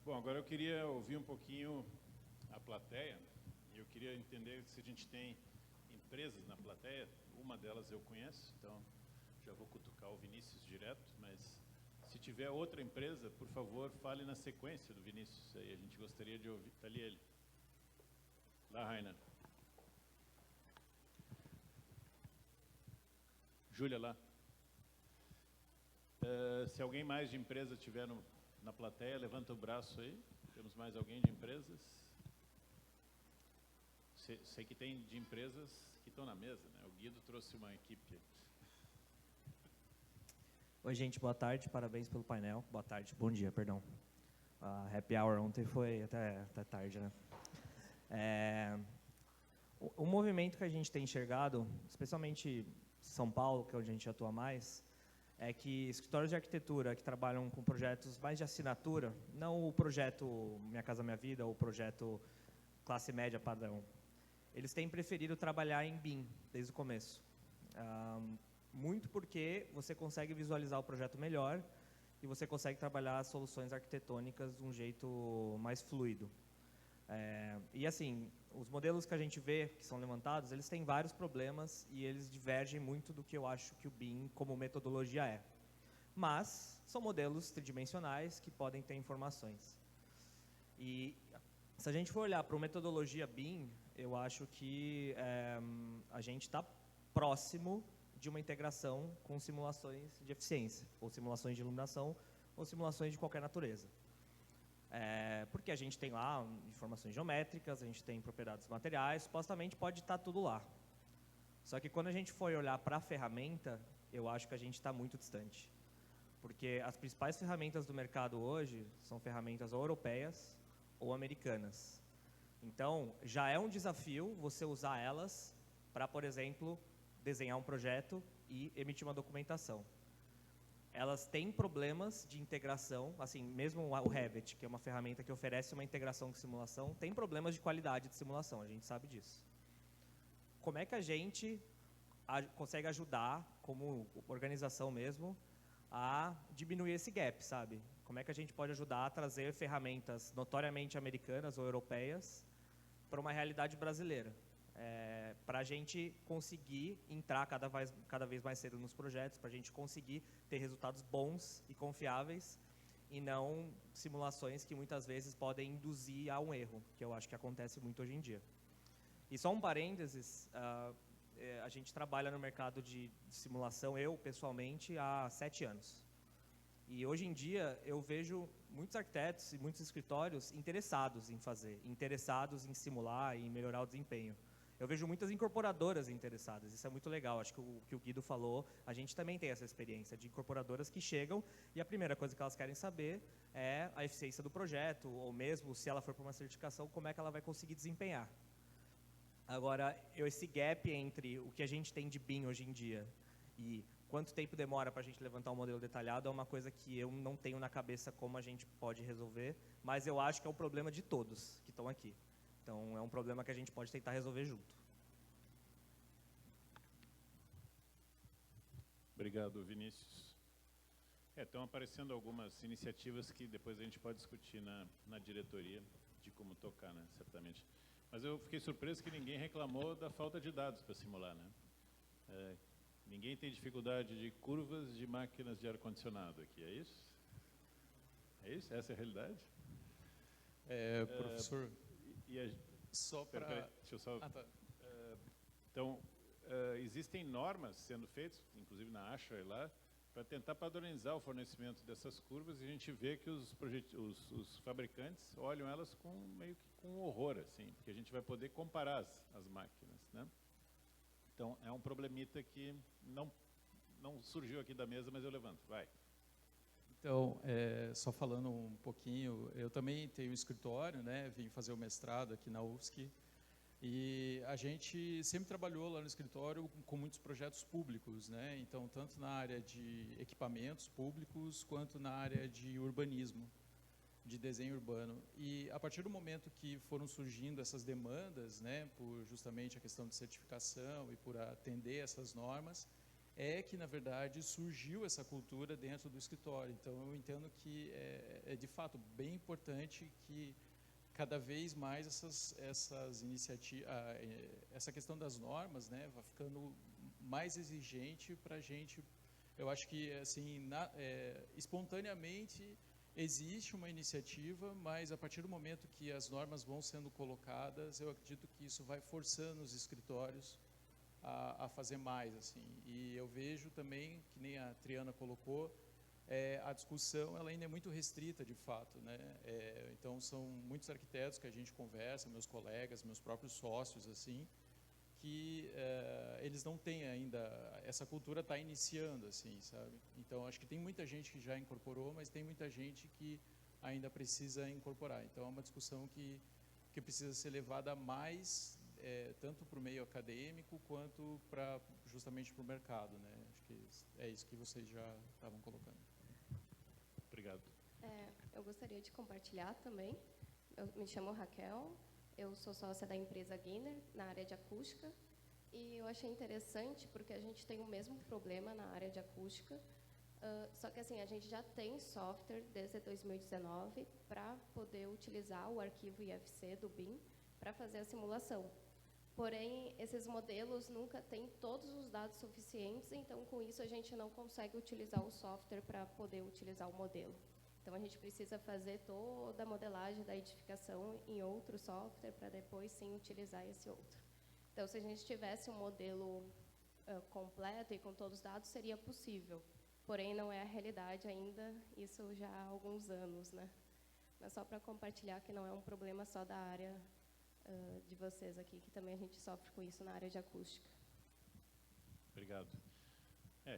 Bom, agora eu queria ouvir um pouquinho a plateia, e eu queria entender se a gente tem empresas na plateia. Uma delas eu conheço, então já vou cutucar o Vinícius direto, mas se tiver outra empresa, por favor, fale na sequência do Vinícius, aí a gente gostaria de ouvir. Está ali ele. Lá, Rainer. Júlia, lá. Se alguém mais de empresa tiver na plateia, levanta o braço aí. Temos mais alguém de empresas? Sei que tem de empresas que estão na mesa, né? O Guido trouxe uma equipe. Oi, gente, boa tarde, parabéns pelo painel. Boa tarde, bom dia, perdão. A happy hour ontem foi até tarde, né? O movimento que a gente tem enxergado, especialmente São Paulo, que é onde a gente atua mais, é que escritórios de arquitetura que trabalham com projetos mais de assinatura, não o projeto Minha Casa Minha Vida ou o projeto classe média padrão, eles têm preferido trabalhar em BIM desde o começo. Muito porque você consegue visualizar o projeto melhor e você consegue trabalhar as soluções arquitetônicas de um jeito mais fluido. E assim, os modelos que a gente vê que são levantados, eles têm vários problemas e eles divergem muito do que eu acho que o BIM como metodologia é. Mas são modelos tridimensionais que podem ter informações. E se a gente for olhar para a metodologia BIM, eu acho que a gente está próximo de uma integração com simulações de eficiência, ou simulações de iluminação, ou simulações de qualquer natureza. Porque a gente tem lá informações geométricas, a gente tem propriedades materiais, supostamente pode estar tudo lá. Só que quando a gente for olhar para a ferramenta, eu acho que a gente está muito distante. Porque as principais ferramentas do mercado hoje são ferramentas ou europeias ou americanas. Então, já é um desafio você usar elas para, por exemplo, desenhar um projeto e emitir uma documentação. Elas têm problemas de integração, assim, mesmo o Revit, que é uma ferramenta que oferece uma integração com simulação, tem problemas de qualidade de simulação, a gente sabe disso. Como é que a gente consegue ajudar, como organização mesmo, a diminuir esse gap, sabe? Como é que a gente pode ajudar a trazer ferramentas notoriamente americanas ou europeias para uma realidade brasileira? Para a gente conseguir entrar cada vez mais cedo nos projetos, para a gente conseguir ter resultados bons e confiáveis e não simulações que muitas vezes podem induzir a um erro, que eu acho que acontece muito hoje em dia. E só um parênteses, a gente trabalha no mercado de simulação, eu pessoalmente, há 7 anos. E hoje em dia eu vejo muitos arquitetos e muitos escritórios interessados em fazer, interessados em simular e melhorar o desempenho. Eu vejo muitas incorporadoras interessadas, isso é muito legal, acho que o que o Guido falou, a gente também tem essa experiência de incorporadoras que chegam e a primeira coisa que elas querem saber é a eficiência do projeto, ou mesmo, se ela for para uma certificação, como é que ela vai conseguir desempenhar. Agora, esse gap entre o que a gente tem de BIM hoje em dia e quanto tempo demora para a gente levantar um modelo detalhado é uma coisa que eu não tenho na cabeça como a gente pode resolver, mas eu acho que é um problema de todos que estão aqui. Então, é um problema que a gente pode tentar resolver junto. Obrigado, Vinícius. Estão aparecendo algumas iniciativas que depois a gente pode discutir na diretoria de como tocar, né, certamente. Mas eu fiquei surpreso que ninguém reclamou da falta de dados para simular, né? Ninguém tem dificuldade de curvas de máquinas de ar-condicionado aqui, é isso? É isso? Essa é a realidade? Professor, só para... Deixa eu só... Ah, tá. Então, existem normas sendo feitas, inclusive na ASHRAE lá, para tentar padronizar o fornecimento dessas curvas, e a gente vê que os fabricantes olham elas meio que com horror, assim, porque a gente vai poder comparar as máquinas, né? Então, é um problemita que não surgiu aqui da mesa, mas eu levanto. Vai. Então, só falando um pouquinho, eu também tenho um escritório, né? Vim fazer o mestrado aqui na UFSC, e a gente sempre trabalhou lá no escritório com muitos projetos públicos, né? Então, tanto na área de equipamentos públicos, quanto na área de urbanismo, de desenho urbano. E a partir do momento que foram surgindo essas demandas, né, por justamente a questão de certificação e por atender essas normas, que, na verdade, surgiu essa cultura dentro do escritório. Então, eu entendo que é de fato, bem importante que cada vez mais essas iniciativas, essa questão das normas, né, vai ficando mais exigente para a gente. Eu acho que, assim, espontaneamente existe uma iniciativa, mas a partir do momento que as normas vão sendo colocadas, eu acredito que isso vai forçando os escritórios a fazer mais, assim. E eu vejo também, que nem a Triana colocou, a discussão ela ainda é muito restrita, de fato, né? Então, são muitos arquitetos que a gente conversa, meus colegas, meus próprios sócios, assim, que eles não têm ainda, essa cultura está iniciando, assim, sabe? Então, acho que tem muita gente que já incorporou, mas tem muita gente que ainda precisa incorporar. Então, é uma discussão que precisa ser levada mais, tanto para o meio acadêmico, quanto justamente para o mercado, né? Acho que é isso que vocês já estavam colocando. Obrigado. Eu gostaria de compartilhar também. Eu me chamo Raquel, eu sou sócia da empresa Guiner, na área de acústica, e eu achei interessante porque a gente tem o mesmo problema na área de acústica, só que assim, a gente já tem software desde 2019 para poder utilizar o arquivo IFC do BIM para fazer a simulação. Porém, esses modelos nunca têm todos os dados suficientes, então, com isso, a gente não consegue utilizar o software para poder utilizar o modelo. Então, a gente precisa fazer toda a modelagem da edificação em outro software para depois, sim, utilizar esse outro. Então, se a gente tivesse um modelo completo e com todos os dados, seria possível. Porém, não é a realidade ainda, isso já há alguns anos, né? Mas só para compartilhar que não é um problema só da área de vocês aqui, que também a gente sofre com isso na área de acústica. Obrigado.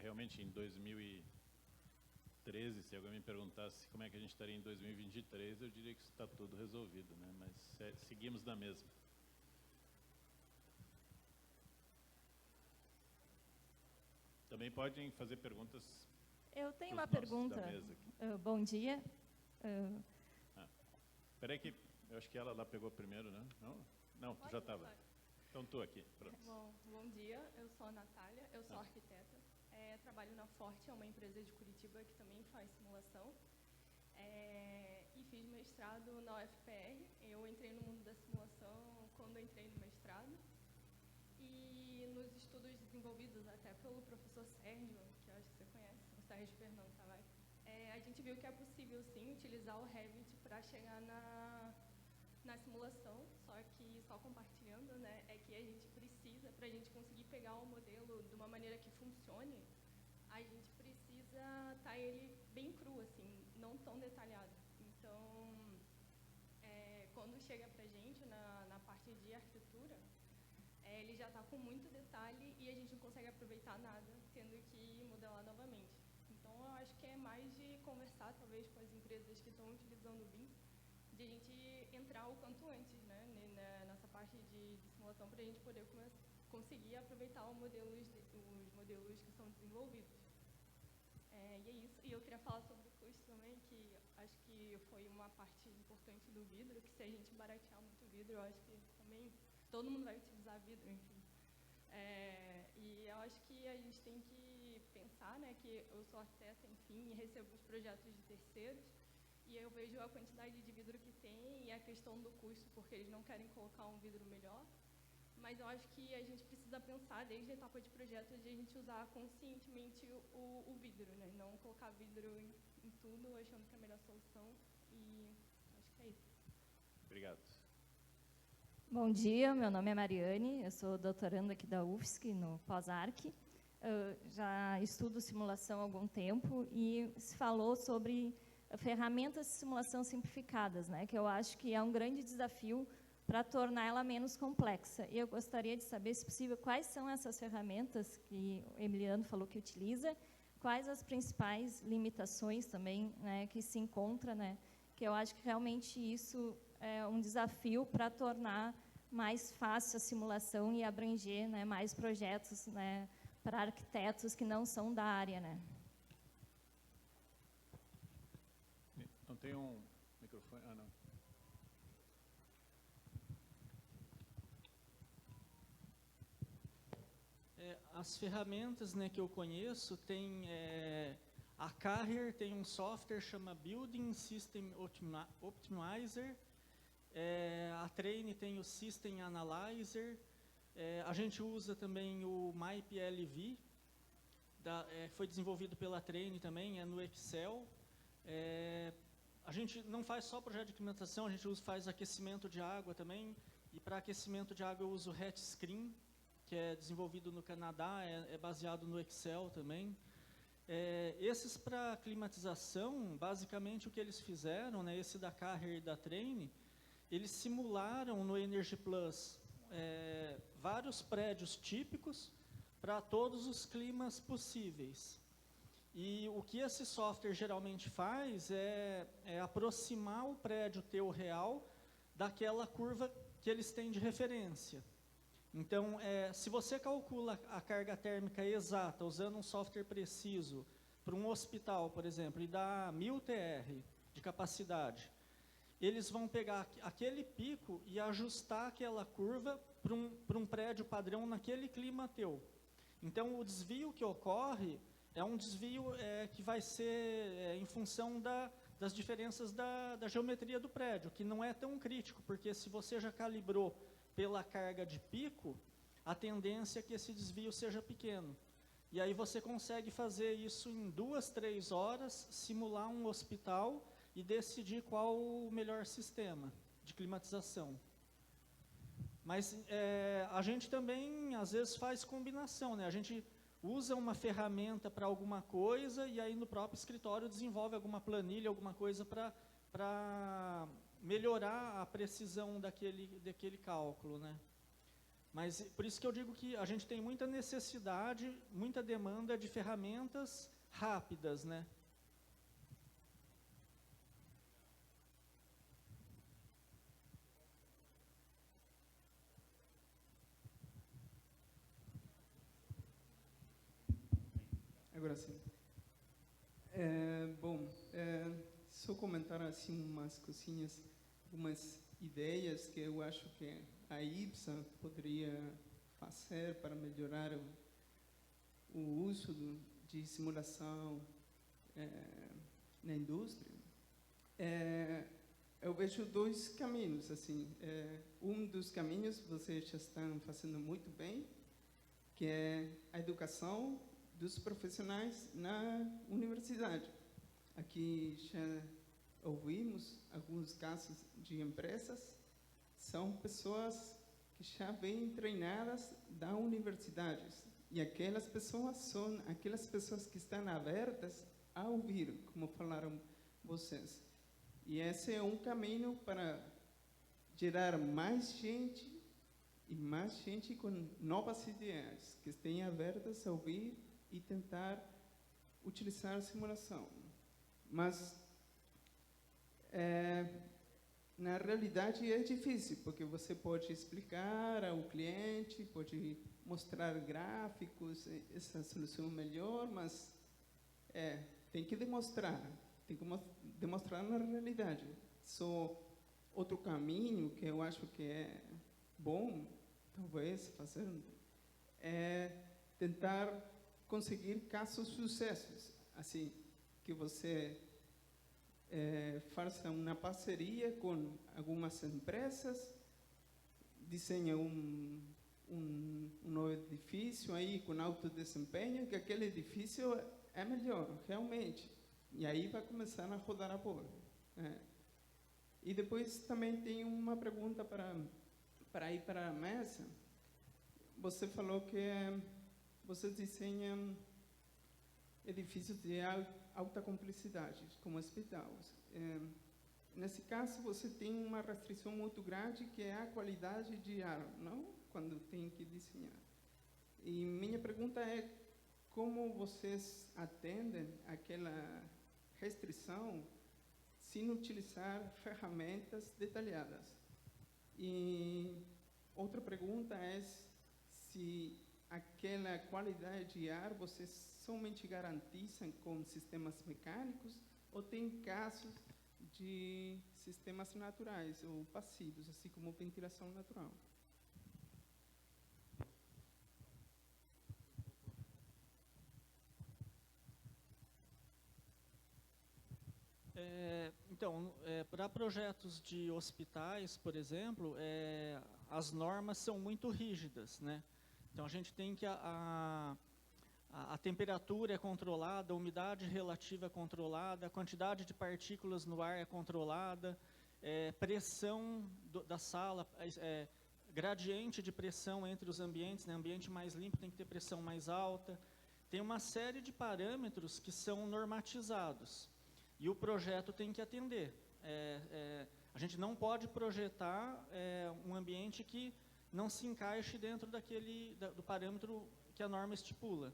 Realmente, em 2013, se alguém me perguntasse como é que a gente estaria em 2023, eu diria que isso está tudo resolvido, né? Mas seguimos na mesma. Também podem fazer perguntas. Eu tenho uma pergunta. Bom dia. Espera aí que eu acho que ela lá pegou primeiro, né? Não, tu já estava. Então, tu aqui. Pronto. Bom dia, eu sou a Natália, eu sou arquiteta. Trabalho na Forte, é uma empresa de Curitiba que também faz simulação. E fiz mestrado na UFPR. Eu entrei no mundo da simulação quando entrei no mestrado. E nos estudos desenvolvidos até pelo professor Sérgio, que eu acho que você conhece, o Sérgio Fernando Tavares, a gente viu que é possível, sim, utilizar o Revit para chegar na simulação, só que, só compartilhando, né, é que a gente precisa, para a gente conseguir pegar o modelo de uma maneira que funcione, a gente precisa estar ele bem cru, assim, não tão detalhado. Então, quando chega para a gente na parte de arquitetura, ele já está com muito detalhe e a gente não consegue aproveitar nada, tendo que modelar novamente. Então, eu acho que é mais de conversar, talvez, com as empresas que estão utilizando o BIM, de a gente entrar o quanto antes, né, nessa parte de simulação, para a gente poder conseguir aproveitar os modelos que são desenvolvidos. E é isso. E eu queria falar sobre o custo também, que acho que foi uma parte importante do vidro, que se a gente baratear muito o vidro, eu acho que também todo mundo vai utilizar vidro, enfim. E eu acho que a gente tem que pensar, né, que eu sou arquiteta, enfim, e recebo os projetos de terceiros, e eu vejo a quantidade de vidro que tem e a questão do custo, porque eles não querem colocar um vidro melhor. Mas eu acho que a gente precisa pensar, desde a etapa de projeto, de a gente usar conscientemente o vidro, né? Não colocar vidro em tudo, achando que é a melhor solução. E acho que é isso. Obrigado. Bom dia, meu nome é Mariane, eu sou doutoranda aqui da UFSC, no pós-arc. Já estudo simulação há algum tempo e se falou sobre ferramentas de simulação simplificadas, né? Que eu acho que é um grande desafio para tornar ela menos complexa. E eu gostaria de saber, se possível, quais são essas ferramentas que o Emiliano falou que utiliza, quais as principais limitações também, né, que se encontra, né, que eu acho que realmente isso é um desafio para tornar mais fácil a simulação e abranger, né, mais projetos, né, para arquitetos que não são da área, né. Não tem um microfone? Ah, não. As ferramentas, né, que eu conheço, tem a Carrier tem um software chama Building System Optimizer, a Train tem o System Analyzer, a gente usa também o MyPLV, foi desenvolvido pela Train também, no Excel. A gente não faz só projeto de climatização, a gente faz aquecimento de água também, e para aquecimento de água eu uso o HatchScreen, que é desenvolvido no Canadá, é baseado no Excel também. Esses para climatização, basicamente o que eles fizeram, né, esse da Carrier e da Train, eles simularam no Energy Plus vários prédios típicos para todos os climas possíveis. E o que esse software geralmente faz é aproximar o prédio teu real daquela curva que eles têm de referência. Então, se você calcula a carga térmica exata, usando um software preciso, para um hospital, por exemplo, e dá 1000 TR de capacidade, eles vão pegar aquele pico e ajustar aquela curva para um prédio padrão naquele clima teu. Então, o desvio que ocorre é um desvio que vai ser em função das diferenças da geometria do prédio, que não é tão crítico, porque se você já calibrou pela carga de pico, a tendência é que esse desvio seja pequeno. E aí você consegue fazer isso em 2, 3 horas, simular um hospital e decidir qual o melhor sistema de climatização. Mas a gente também, às vezes, faz combinação, né? A gente usa uma ferramenta para alguma coisa e aí no próprio escritório desenvolve alguma planilha, alguma coisa para melhorar a precisão daquele cálculo, né? Mas por isso que eu digo que a gente tem muita necessidade, muita demanda de ferramentas rápidas, né? Agora sim. Só comentar assim umas coisinhas, algumas ideias que eu acho que a IBSA poderia fazer para melhorar o uso de simulação na indústria. Eu vejo 2 caminhos. Assim, um dos caminhos vocês já estão fazendo muito bem, que é a educação dos profissionais na universidade. Aqui já ouvimos alguns casos de empresas, são pessoas que já vêm treinadas da universidade, e aquelas pessoas são aquelas pessoas que estão abertas a ouvir, como falaram vocês. E esse é um caminho para gerar mais gente, e mais gente com novas ideias, que estejam abertas a ouvir e tentar utilizar a simulação. Mas, na realidade, é difícil, porque você pode explicar ao cliente, pode mostrar gráficos, essa solução melhor, mas tem que demonstrar na realidade. Só outro caminho que eu acho que é bom, talvez, fazer, é tentar conseguir casos sucessos, assim, que você faça uma parceria com algumas empresas, desenha um novo edifício aí com alto desempenho, que aquele edifício é melhor, realmente. E aí vai começar a rodar a bola. E depois também tem uma pergunta para ir para a mesa. Você falou que vocês desenham edifícios de alta complexidade, como hospitais. Nesse caso, você tem uma restrição muito grande, que é a qualidade de ar, não? Quando tem que desenhar. E minha pergunta é, como vocês atendem aquela restrição sem utilizar ferramentas detalhadas? E outra pergunta é se aquela qualidade de ar vocês somente garantizam com sistemas mecânicos ou tem casos de sistemas naturais ou passivos, assim como ventilação natural? Então, para projetos de hospitais, por exemplo, as normas são muito rígidas, né? Então, a gente tem que a temperatura é controlada, a umidade relativa é controlada, a quantidade de partículas no ar é controlada, pressão da sala, gradiente de pressão entre os ambientes, né? Ambiente mais limpo tem que ter pressão mais alta. Tem uma série de parâmetros que são normatizados. E o projeto tem que atender. A gente não pode projetar um ambiente que não se encaixe dentro do parâmetro que a norma estipula.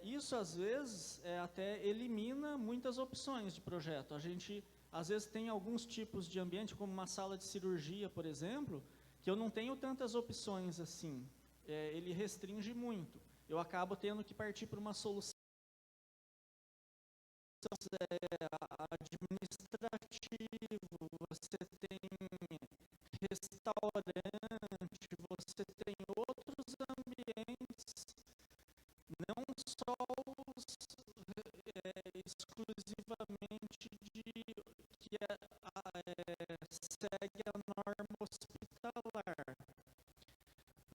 Isso, às vezes, até elimina muitas opções de projeto. A gente, às vezes, tem alguns tipos de ambiente, como uma sala de cirurgia, por exemplo, que eu não tenho tantas opções assim. Ele restringe muito. Eu acabo tendo que partir para uma solução administrativo, você tem restaurante, você tem outros ambientes, não só exclusivamente que segue a norma hospitalar.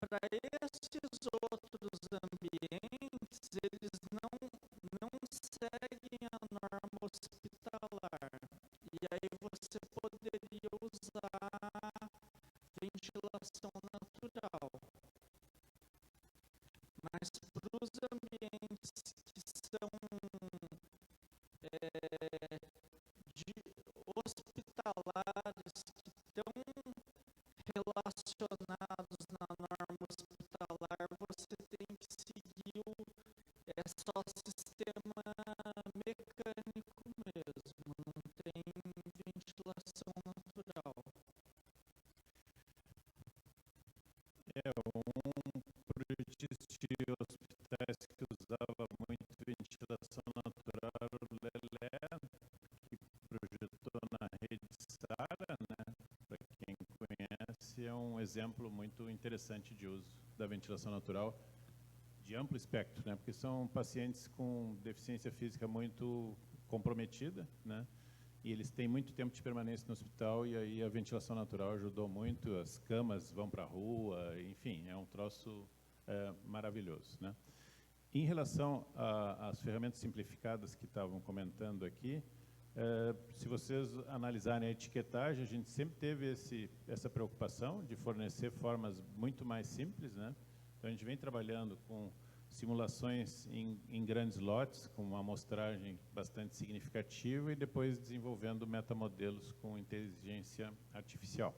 Para esses outros ambientes, eles não seguem a norma hospitalar. E aí você poderia usar ventilação natural. Mas para os ambientes que são hospitalares, que estão relacionados na norma hospitalar, você tem que seguir só sistema mecânico mesmo, não tem ventilação natural. Um projetista de hospitais que usava muito ventilação natural, o Lelé, que projetou na rede Sara, né? Para quem conhece, é um exemplo muito interessante de uso da ventilação natural de amplo espectro, né? Porque são pacientes com deficiência física muito comprometida, né? E eles têm muito tempo de permanência no hospital e aí a ventilação natural ajudou muito, as camas vão para a rua, enfim, é um troço maravilhoso, né? Em relação às ferramentas simplificadas que estavam comentando aqui, se vocês analisarem a etiquetagem, a gente sempre teve essa preocupação de fornecer formas muito mais simples, né? Então, a gente vem trabalhando com simulações em grandes lotes, com uma amostragem bastante significativa e depois desenvolvendo metamodelos com inteligência artificial.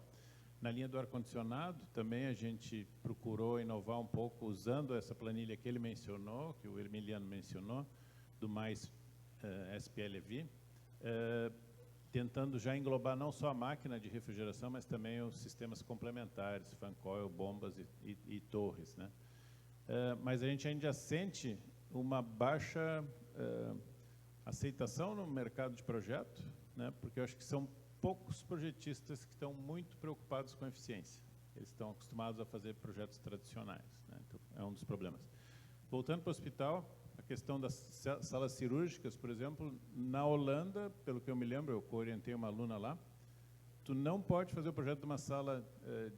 Na linha do ar-condicionado, também a gente procurou inovar um pouco usando essa planilha que ele mencionou, que o Emiliano mencionou, do mais SPLV, tentando já englobar não só a máquina de refrigeração, mas também os sistemas complementares, fan coil, bombas e torres, né? Mas a gente ainda sente uma baixa aceitação no mercado de projeto, né? Porque eu acho que são poucos projetistas que estão muito preocupados com a eficiência. Eles estão acostumados a fazer projetos tradicionais, né? Então, é um dos problemas. Voltando para o hospital, a questão das salas cirúrgicas, por exemplo, na Holanda, pelo que eu me lembro, eu orientei uma aluna lá, tu não pode fazer o projeto de uma sala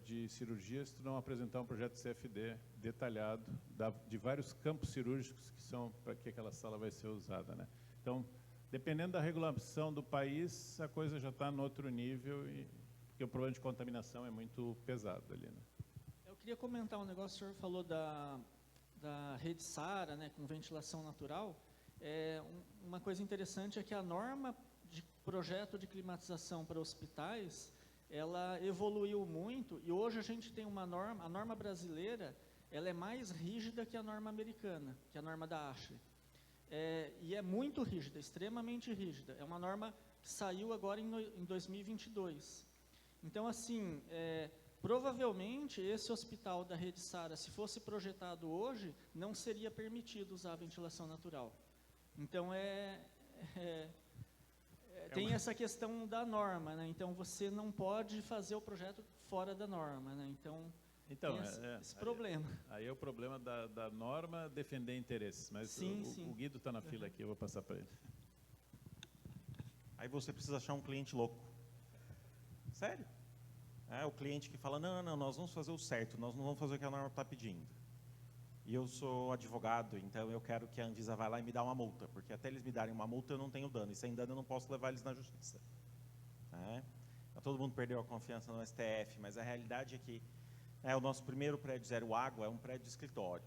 de cirurgia se tu não apresentar um projeto CFD detalhado de vários campos cirúrgicos que são para que aquela sala vai ser usada, né? Então, dependendo da regulação do país, a coisa já está no outro nível, porque o problema de contaminação é muito pesado ali, né? Eu queria comentar um negócio, o senhor falou da rede Sara, né, com ventilação natural. Uma coisa interessante é que a norma de projeto de climatização para hospitais, ela evoluiu muito e hoje a gente tem uma norma, a norma brasileira, ela é mais rígida que a norma americana, que a norma da ASHRAE. E é muito rígida, extremamente rígida. É uma norma que saiu agora em 2022. Então, assim, provavelmente esse hospital da Rede Sara, se fosse projetado hoje, não seria permitido usar a ventilação natural. Então, tem essa questão da norma, né? Então, você não pode fazer o projeto fora da norma, né? Então tem esse problema. Aí é o problema da norma defender interesses, mas sim. O Guido está na fila aqui, eu vou passar para ele. Aí você precisa achar um cliente louco. Sério. O cliente que fala, não, nós vamos fazer o certo, nós não vamos fazer o que a norma está pedindo. E eu sou advogado, então eu quero que a Anvisa vá lá e me dá uma multa, porque até eles me darem uma multa eu não tenho dano, e sem dano eu não posso levar eles na justiça. Todo mundo perdeu a confiança no STF, mas a realidade é que o nosso primeiro prédio zero água é um prédio de escritório.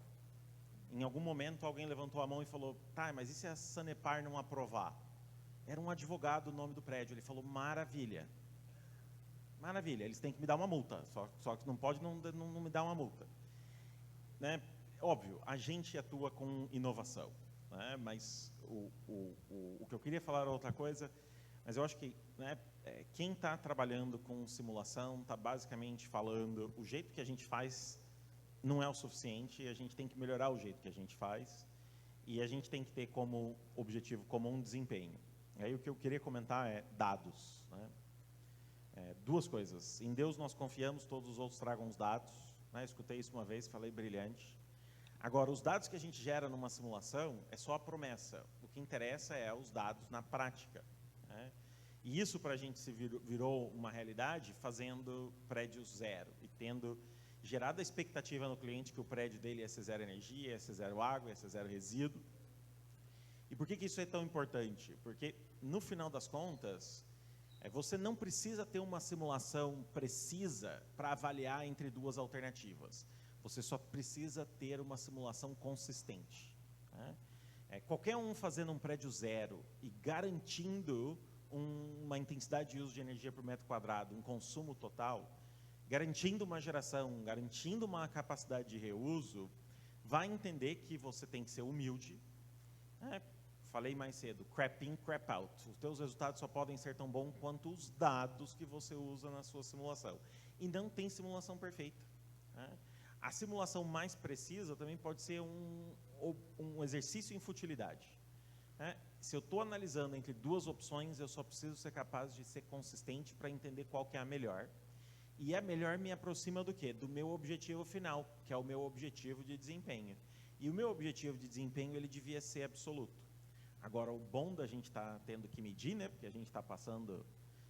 Em algum momento alguém levantou a mão e falou, tá, mas e se a Sanepar não aprovar? Era um advogado o nome do prédio, ele falou, maravilha, eles têm que me dar uma multa, só que não pode não me dar uma multa. Óbvio, a gente atua com inovação, mas o que eu queria falar era outra coisa, mas eu acho que quem está trabalhando com simulação está basicamente falando o jeito que a gente faz não é o suficiente, a gente tem que melhorar o jeito que a gente faz e a gente tem que ter como objetivo comum desempenho. Aí o que eu queria comentar é dados. Duas coisas. Em Deus nós confiamos, todos os outros tragam os dados. Escutei isso uma vez, falei brilhante. Agora, os dados que a gente gera numa simulação é só a promessa. O que interessa é os dados na prática. E isso para a gente se virou uma realidade fazendo prédio zero e tendo gerado a expectativa no cliente que o prédio dele ia ser zero energia, ia ser zero água, ia ser zero resíduo. E por que isso é tão importante? Porque, no final das contas, você não precisa ter uma simulação precisa para avaliar entre duas alternativas. Você só precisa ter uma simulação consistente. Qualquer um fazendo um prédio zero e garantindo uma intensidade de uso de energia por metro quadrado, um consumo total, garantindo uma geração, garantindo uma capacidade de reuso, vai entender que você tem que ser humilde. Falei mais cedo, crap in, crap out. Os teus resultados só podem ser tão bons quanto os dados que você usa na sua simulação. E não tem simulação perfeita. A simulação mais precisa também pode ser um exercício em futilidade. Se eu estou analisando entre duas opções, eu só preciso ser capaz de ser consistente para entender qual que é a melhor. E a melhor me aproxima do quê? Do meu objetivo final, que é o meu objetivo de desempenho. E o meu objetivo de desempenho, ele devia ser absoluto. Agora, o bom da gente estar tendo que medir, porque a gente está passando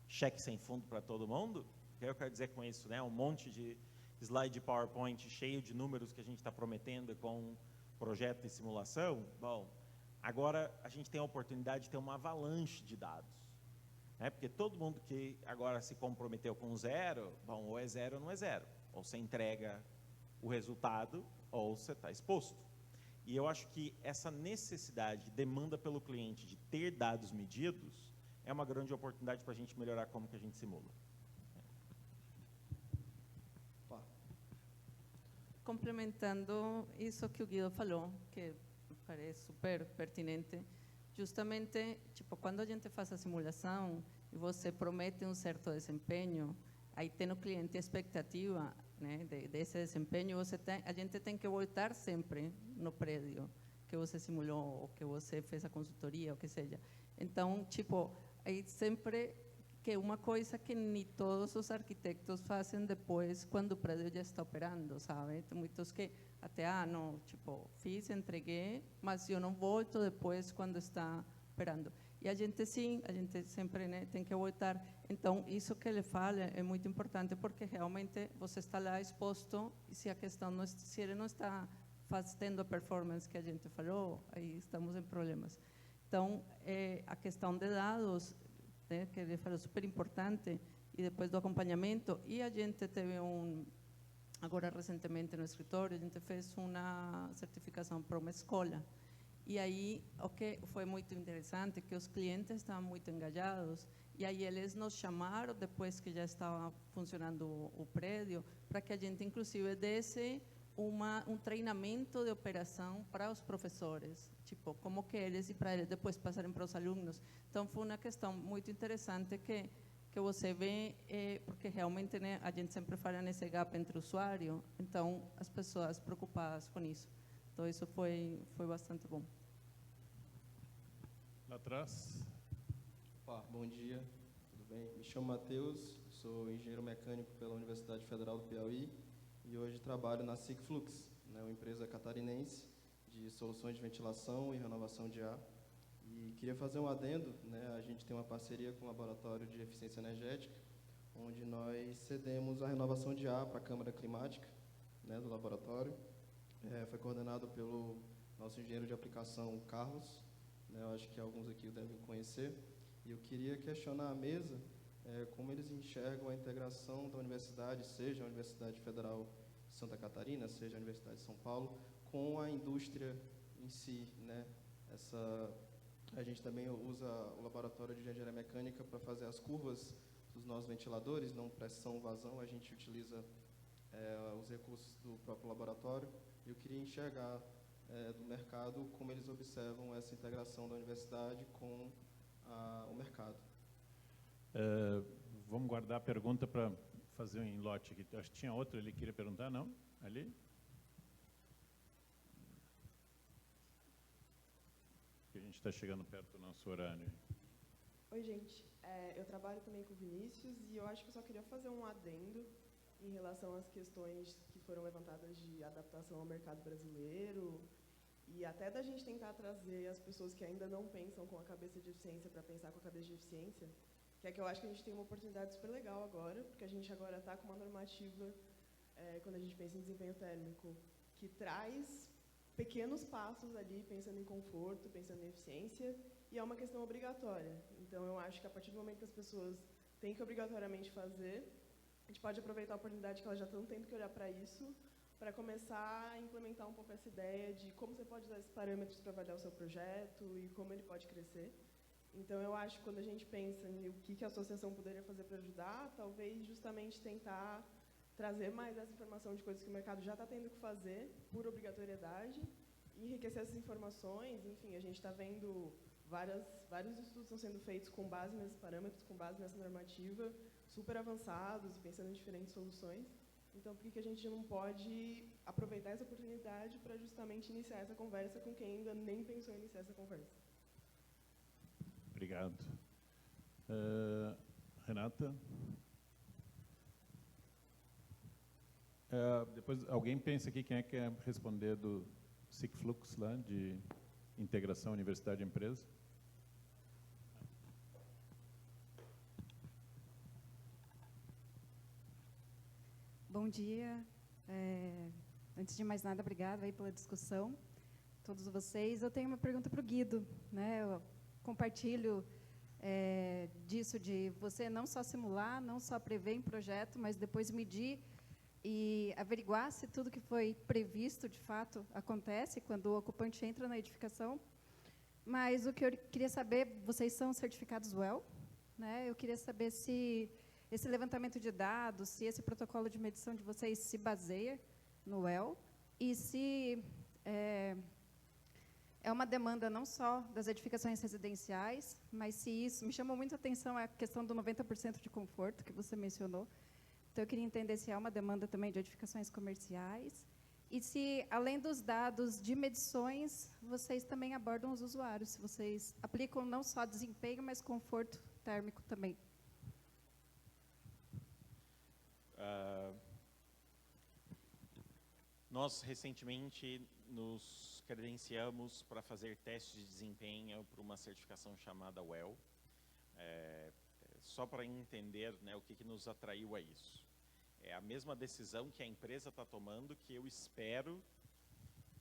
cheque sem fundo para todo mundo, o que eu quero dizer com isso? Um monte de slide de PowerPoint cheio de números que a gente está prometendo com projeto e simulação. Bom, agora a gente tem a oportunidade de ter uma avalanche de dados. Porque todo mundo que agora se comprometeu com zero, bom, ou é zero ou não é zero. Ou você entrega o resultado, ou você está exposto. E eu acho que essa necessidade, demanda pelo cliente de ter dados medidos, é uma grande oportunidade para a gente melhorar como que a gente simula. Complementando isso que o Guido falou, que parece super pertinente, justamente, quando a gente faz a simulação e você promete um certo desempenho, aí tem o cliente a expectativa desse desempenho, a gente tem que voltar sempre no prédio que você simulou, ou que você fez a consultoria, o que seja. Então, aí sempre que uma coisa que nem todos os arquitetos fazem depois quando o prédio já está operando, sabe? Tem muitos que até, não, fiz, entreguei, mas eu não volto depois quando está operando. E a gente sim, a gente sempre tem que voltar. Então, isso que ele fala é muito importante, porque realmente você está lá exposto, e se a questão não, se ele não está fazendo a performance que a gente falou, aí estamos em problemas. Então, a questão de dados, que ele falou, super importante, e depois do acompanhamento, e a gente teve agora recentemente no escritório, a gente fez uma certificação para uma escola. E aí, o que foi muito interessante, que os clientes estavam muito engajados, e aí eles nos chamaram, depois que já estava funcionando o prédio, para que a gente, inclusive, desse um treinamento de operação para os professores, tipo, como que eles e para eles depois passarem para os alunos. Então, foi uma questão muito interessante que você vê, porque realmente, né, a gente sempre fala nesse gap entre o usuário, então, as pessoas preocupadas com isso. Então, isso foi bastante bom. Lá atrás. Opa, bom dia, tudo bem? Me chamo Matheus, sou engenheiro mecânico pela Universidade Federal do Piauí e hoje trabalho na Sigflux, né, uma empresa catarinense de soluções de ventilação e renovação de ar. E queria fazer um adendo, né, a gente tem uma parceria com o Laboratório de Eficiência Energética, onde nós cedemos a renovação de ar para a Câmara Climática, né, do laboratório. Foi coordenado pelo nosso engenheiro de aplicação, Carlos, né, eu acho que alguns aqui o devem conhecer. E eu queria questionar a mesa como eles enxergam a integração da universidade, seja a Universidade Federal de Santa Catarina, seja a Universidade de São Paulo, com a indústria em si, né? A gente também usa o laboratório de engenharia mecânica para fazer as curvas dos nossos ventiladores, não pressão, vazão, a gente utiliza os recursos do próprio laboratório. Eu queria enxergar do mercado como eles observam essa integração da universidade com o mercado. Vamos guardar a pergunta para fazer um lote aqui. Acho que tinha outro, ele queria perguntar, não? Ali? A gente está chegando perto do nosso horário. Oi, gente. Eu trabalho também com o Vinícius e eu acho que eu só queria fazer um adendo em relação às questões que foram levantadas de adaptação ao mercado brasileiro e até da gente tentar trazer as pessoas que ainda não pensam com a cabeça de eficiência para pensar com a cabeça de eficiência, que é que eu acho que a gente tem uma oportunidade super legal agora, porque a gente agora está com uma normativa, quando a gente pensa em desempenho térmico, que traz pequenos passos ali, pensando em conforto, pensando em eficiência, e é uma questão obrigatória. Então, eu acho que a partir do momento que as pessoas têm que obrigatoriamente fazer, a gente pode aproveitar a oportunidade que elas já estão tendo que olhar para isso, para começar a implementar um pouco essa ideia de como você pode usar esses parâmetros para avaliar o seu projeto e como ele pode crescer. Então, eu acho que quando a gente pensa em o que a associação poderia fazer para ajudar, talvez justamente tentar trazer mais essa informação de coisas que o mercado já está tendo que fazer por obrigatoriedade e enriquecer essas informações. Enfim, a gente está vendo vários estudos estão sendo feitos com base nesses parâmetros, com base nessa normativa, super avançados, pensando em diferentes soluções. Então, por que a gente não pode aproveitar essa oportunidade para justamente iniciar essa conversa com quem ainda nem pensou em iniciar essa conversa? Obrigado. Renata? Depois, alguém pensa aqui quem é que quer responder do Sigflux, lá, de integração universidade-empresa? Bom dia. Antes de mais nada, obrigada aí pela discussão, todos vocês. Eu tenho uma pergunta para o Guido, né? Eu compartilho disso de você não só simular, não só prever em projeto, mas depois medir e averiguar se tudo que foi previsto, de fato, acontece quando o ocupante entra na edificação. Mas o que eu queria saber, vocês são certificados WELL, né? Eu queria saber se esse levantamento de dados, se esse protocolo de medição de vocês se baseia no WELL e se é uma demanda não só das edificações residenciais, mas se isso... Me chamou muito a atenção a questão do 90% de conforto que você mencionou. Então, eu queria entender se há uma demanda também de edificações comerciais e se, além dos dados de medições, vocês também abordam os usuários, se vocês aplicam não só desempenho, mas conforto térmico também. Nós, recentemente, nos credenciamos para fazer testes de desempenho para uma certificação chamada WELL. Só para entender, né, o que nos atraiu a isso. É a mesma decisão que a empresa está tomando que eu espero,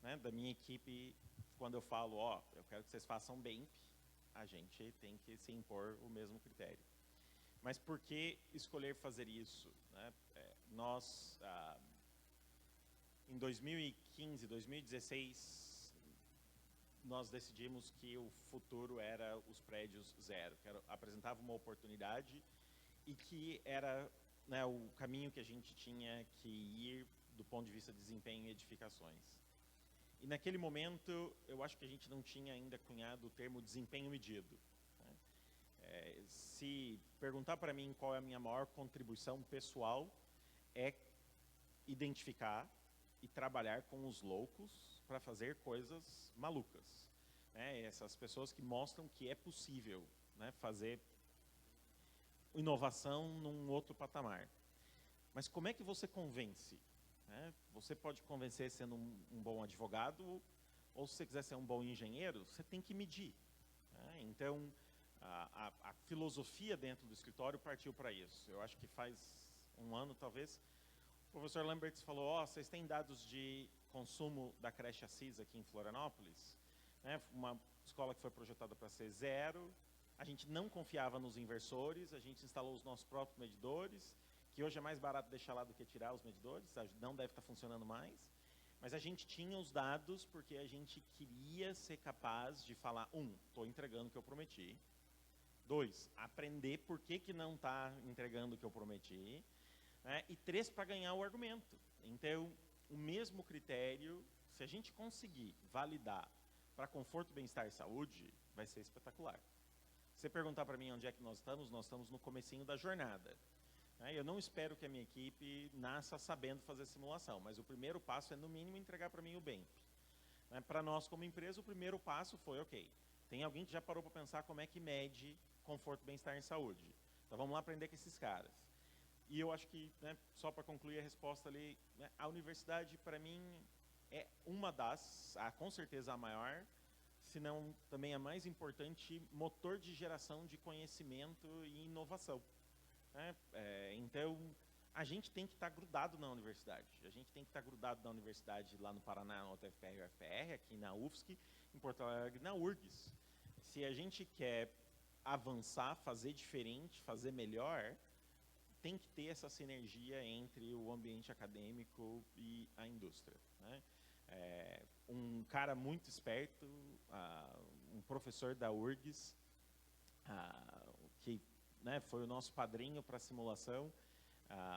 né, da minha equipe quando eu falo, eu quero que vocês façam BEMP, a gente tem que se impor o mesmo critério. Mas por que escolher fazer isso? Né? Nós, em 2015, 2016, nós decidimos que o futuro era os prédios zero, que apresentava uma oportunidade e que era, né, o caminho que a gente tinha que ir do ponto de vista de desempenho em edificações. E naquele momento, eu acho que a gente não tinha ainda cunhado o termo desempenho medido. Né? Se perguntar para mim qual é a minha maior contribuição pessoal, é identificar e trabalhar com os loucos para fazer coisas malucas. Né? Essas pessoas que mostram que é possível, né, fazer inovação num outro patamar. Mas como é que você convence? Né? Você pode convencer sendo um bom advogado, ou se você quiser ser um bom engenheiro, você tem que medir. Né? Então, a filosofia dentro do escritório partiu para isso. Eu acho que faz um ano, talvez, o professor Lamberts falou, vocês têm dados de consumo da creche Assis aqui em Florianópolis? Né? Uma escola que foi projetada para ser 0, a gente não confiava nos inversores, a gente instalou os nossos próprios medidores, que hoje é mais barato deixar lá do que tirar os medidores, não deve estar funcionando mais, mas a gente tinha os dados porque a gente queria ser capaz de falar, estou entregando o que eu prometi, 2, aprender por que não está entregando o que eu prometi, né? E 3, para ganhar o argumento. Então, o mesmo critério, se a gente conseguir validar para conforto, bem-estar e saúde, vai ser espetacular. Se você perguntar para mim onde é que nós estamos no comecinho da jornada. Eu não espero que a minha equipe nasça sabendo fazer simulação, mas o primeiro passo é, no mínimo, entregar para mim o BEMP. Para nós, como empresa, o primeiro passo foi, ok, tem alguém que já parou para pensar como é que mede conforto, bem-estar e saúde. Então, vamos lá aprender com esses caras. E eu acho que, né, só para concluir a resposta ali, né, a universidade, para mim, é uma das, com certeza a maior, se não também a mais importante, motor de geração de conhecimento e inovação. Né? Então, a gente tem que estar grudado na universidade. A gente tem que estar grudado na universidade lá no Paraná, na UTFPR e UFPR, aqui na UFSC, em Porto Alegre, na URGS. Se a gente quer avançar, fazer diferente, fazer melhor, tem que ter essa sinergia entre o ambiente acadêmico e a indústria. Né? Um cara muito esperto, um professor da URGS, que, né, foi o nosso padrinho para a simulação,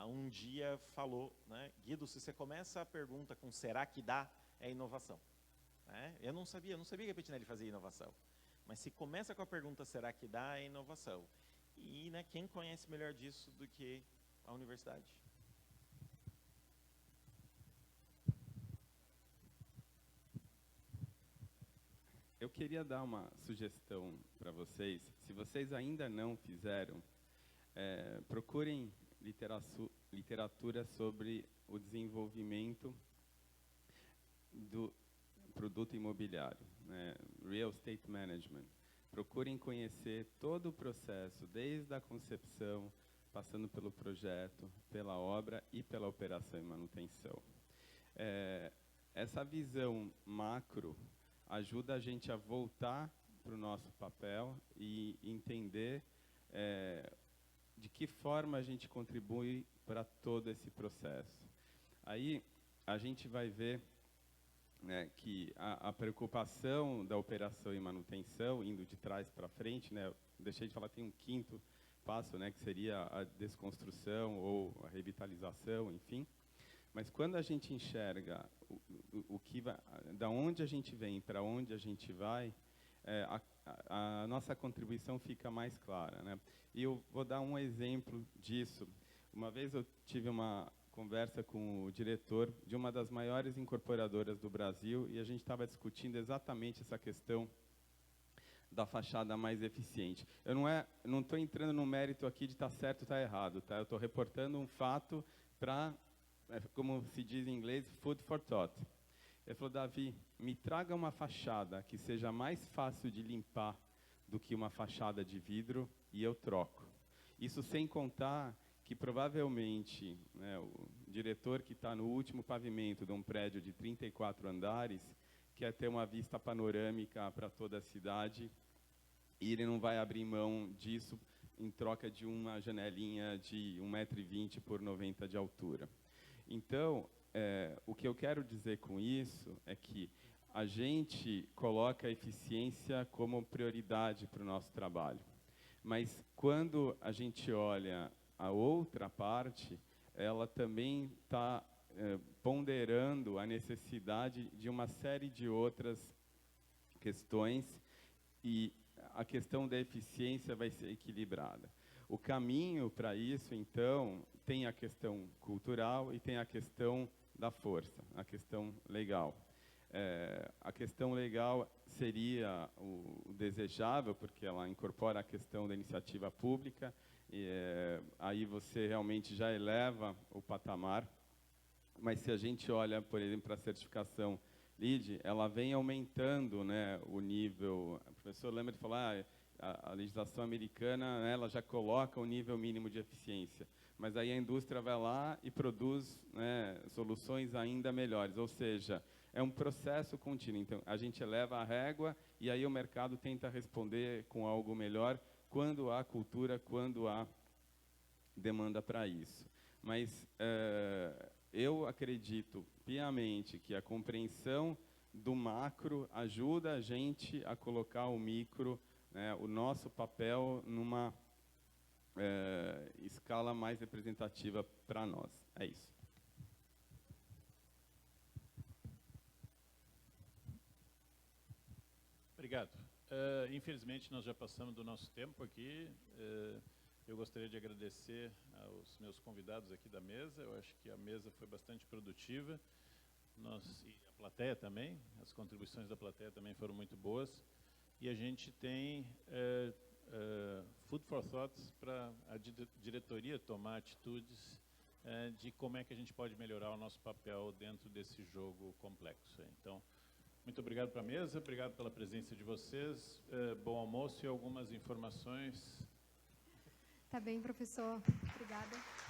um dia falou, né, Guido, se você começa a pergunta com será que dá, é inovação. Né? Eu não sabia que a Petinelli fazia inovação. Mas se começa com a pergunta será que dá, é inovação. E, né, quem conhece melhor disso do que a universidade? Eu queria dar uma sugestão para vocês. Se vocês ainda não fizeram, procurem literatura sobre o desenvolvimento do produto imobiliário, né? Real Estate Management. Procurem conhecer todo o processo, desde a concepção, passando pelo projeto, pela obra e pela operação e manutenção. Essa visão macro ajuda a gente a voltar para o nosso papel e entender de que forma a gente contribui para todo esse processo. Aí a gente vai ver, né, que a preocupação da operação e manutenção, indo de trás para frente, né, deixei de falar, tem um quinto passo, né, que seria a desconstrução ou a revitalização, enfim. Mas quando a gente enxerga o que vai, da onde a gente vem para onde a gente vai, a nossa contribuição fica mais clara, né? E eu vou dar um exemplo disso. Uma vez eu tive uma conversa com o diretor de uma das maiores incorporadoras do Brasil e a gente estava discutindo exatamente essa questão da fachada mais eficiente. Eu não estou entrando no mérito aqui de estar certo ou estar errado, tá? Eu estou reportando um fato para, como se diz em inglês, food for thought. Ele falou, Davi, me traga uma fachada que seja mais fácil de limpar do que uma fachada de vidro e eu troco. Isso sem contar que provavelmente, né, o diretor que está no último pavimento de um prédio de 34 andares quer ter uma vista panorâmica para toda a cidade e ele não vai abrir mão disso em troca de uma janelinha de 1,20 m por 90 m de altura. Então, o que eu quero dizer com isso é que a gente coloca a eficiência como prioridade para o nosso trabalho. Mas quando a gente olha a outra parte, ela também está ponderando a necessidade de uma série de outras questões, e a questão da eficiência vai ser equilibrada. O caminho para isso, então, tem a questão cultural e tem a questão da força, a questão legal. A questão legal seria o desejável, porque ela incorpora a questão da iniciativa pública, e aí você realmente já eleva o patamar. Mas se a gente olha, por exemplo, para a certificação LEED, ela vem aumentando, né, o nível. O professor Lambert falou, a legislação americana, né, ela já coloca o nível mínimo de eficiência, mas aí a indústria vai lá e produz, né, soluções ainda melhores, ou seja, é um processo contínuo. Então, a gente eleva a régua e aí o mercado tenta responder com algo melhor quando há cultura, quando há demanda para isso. Mas eu acredito piamente que a compreensão do macro ajuda a gente a colocar o micro, né, o nosso papel, numa escala mais representativa para nós. É isso. Obrigado. Infelizmente, nós já passamos do nosso tempo aqui. Eu gostaria de agradecer aos meus convidados aqui da mesa. Eu acho que a mesa foi bastante produtiva. E a plateia também, as contribuições da plateia também foram muito boas. E a gente tem food for thoughts para a diretoria tomar atitudes de como é que a gente pode melhorar o nosso papel dentro desse jogo complexo. Então, muito obrigado para a mesa, obrigado pela presença de vocês. Bom almoço e algumas informações. Tá bem, professor. Obrigada.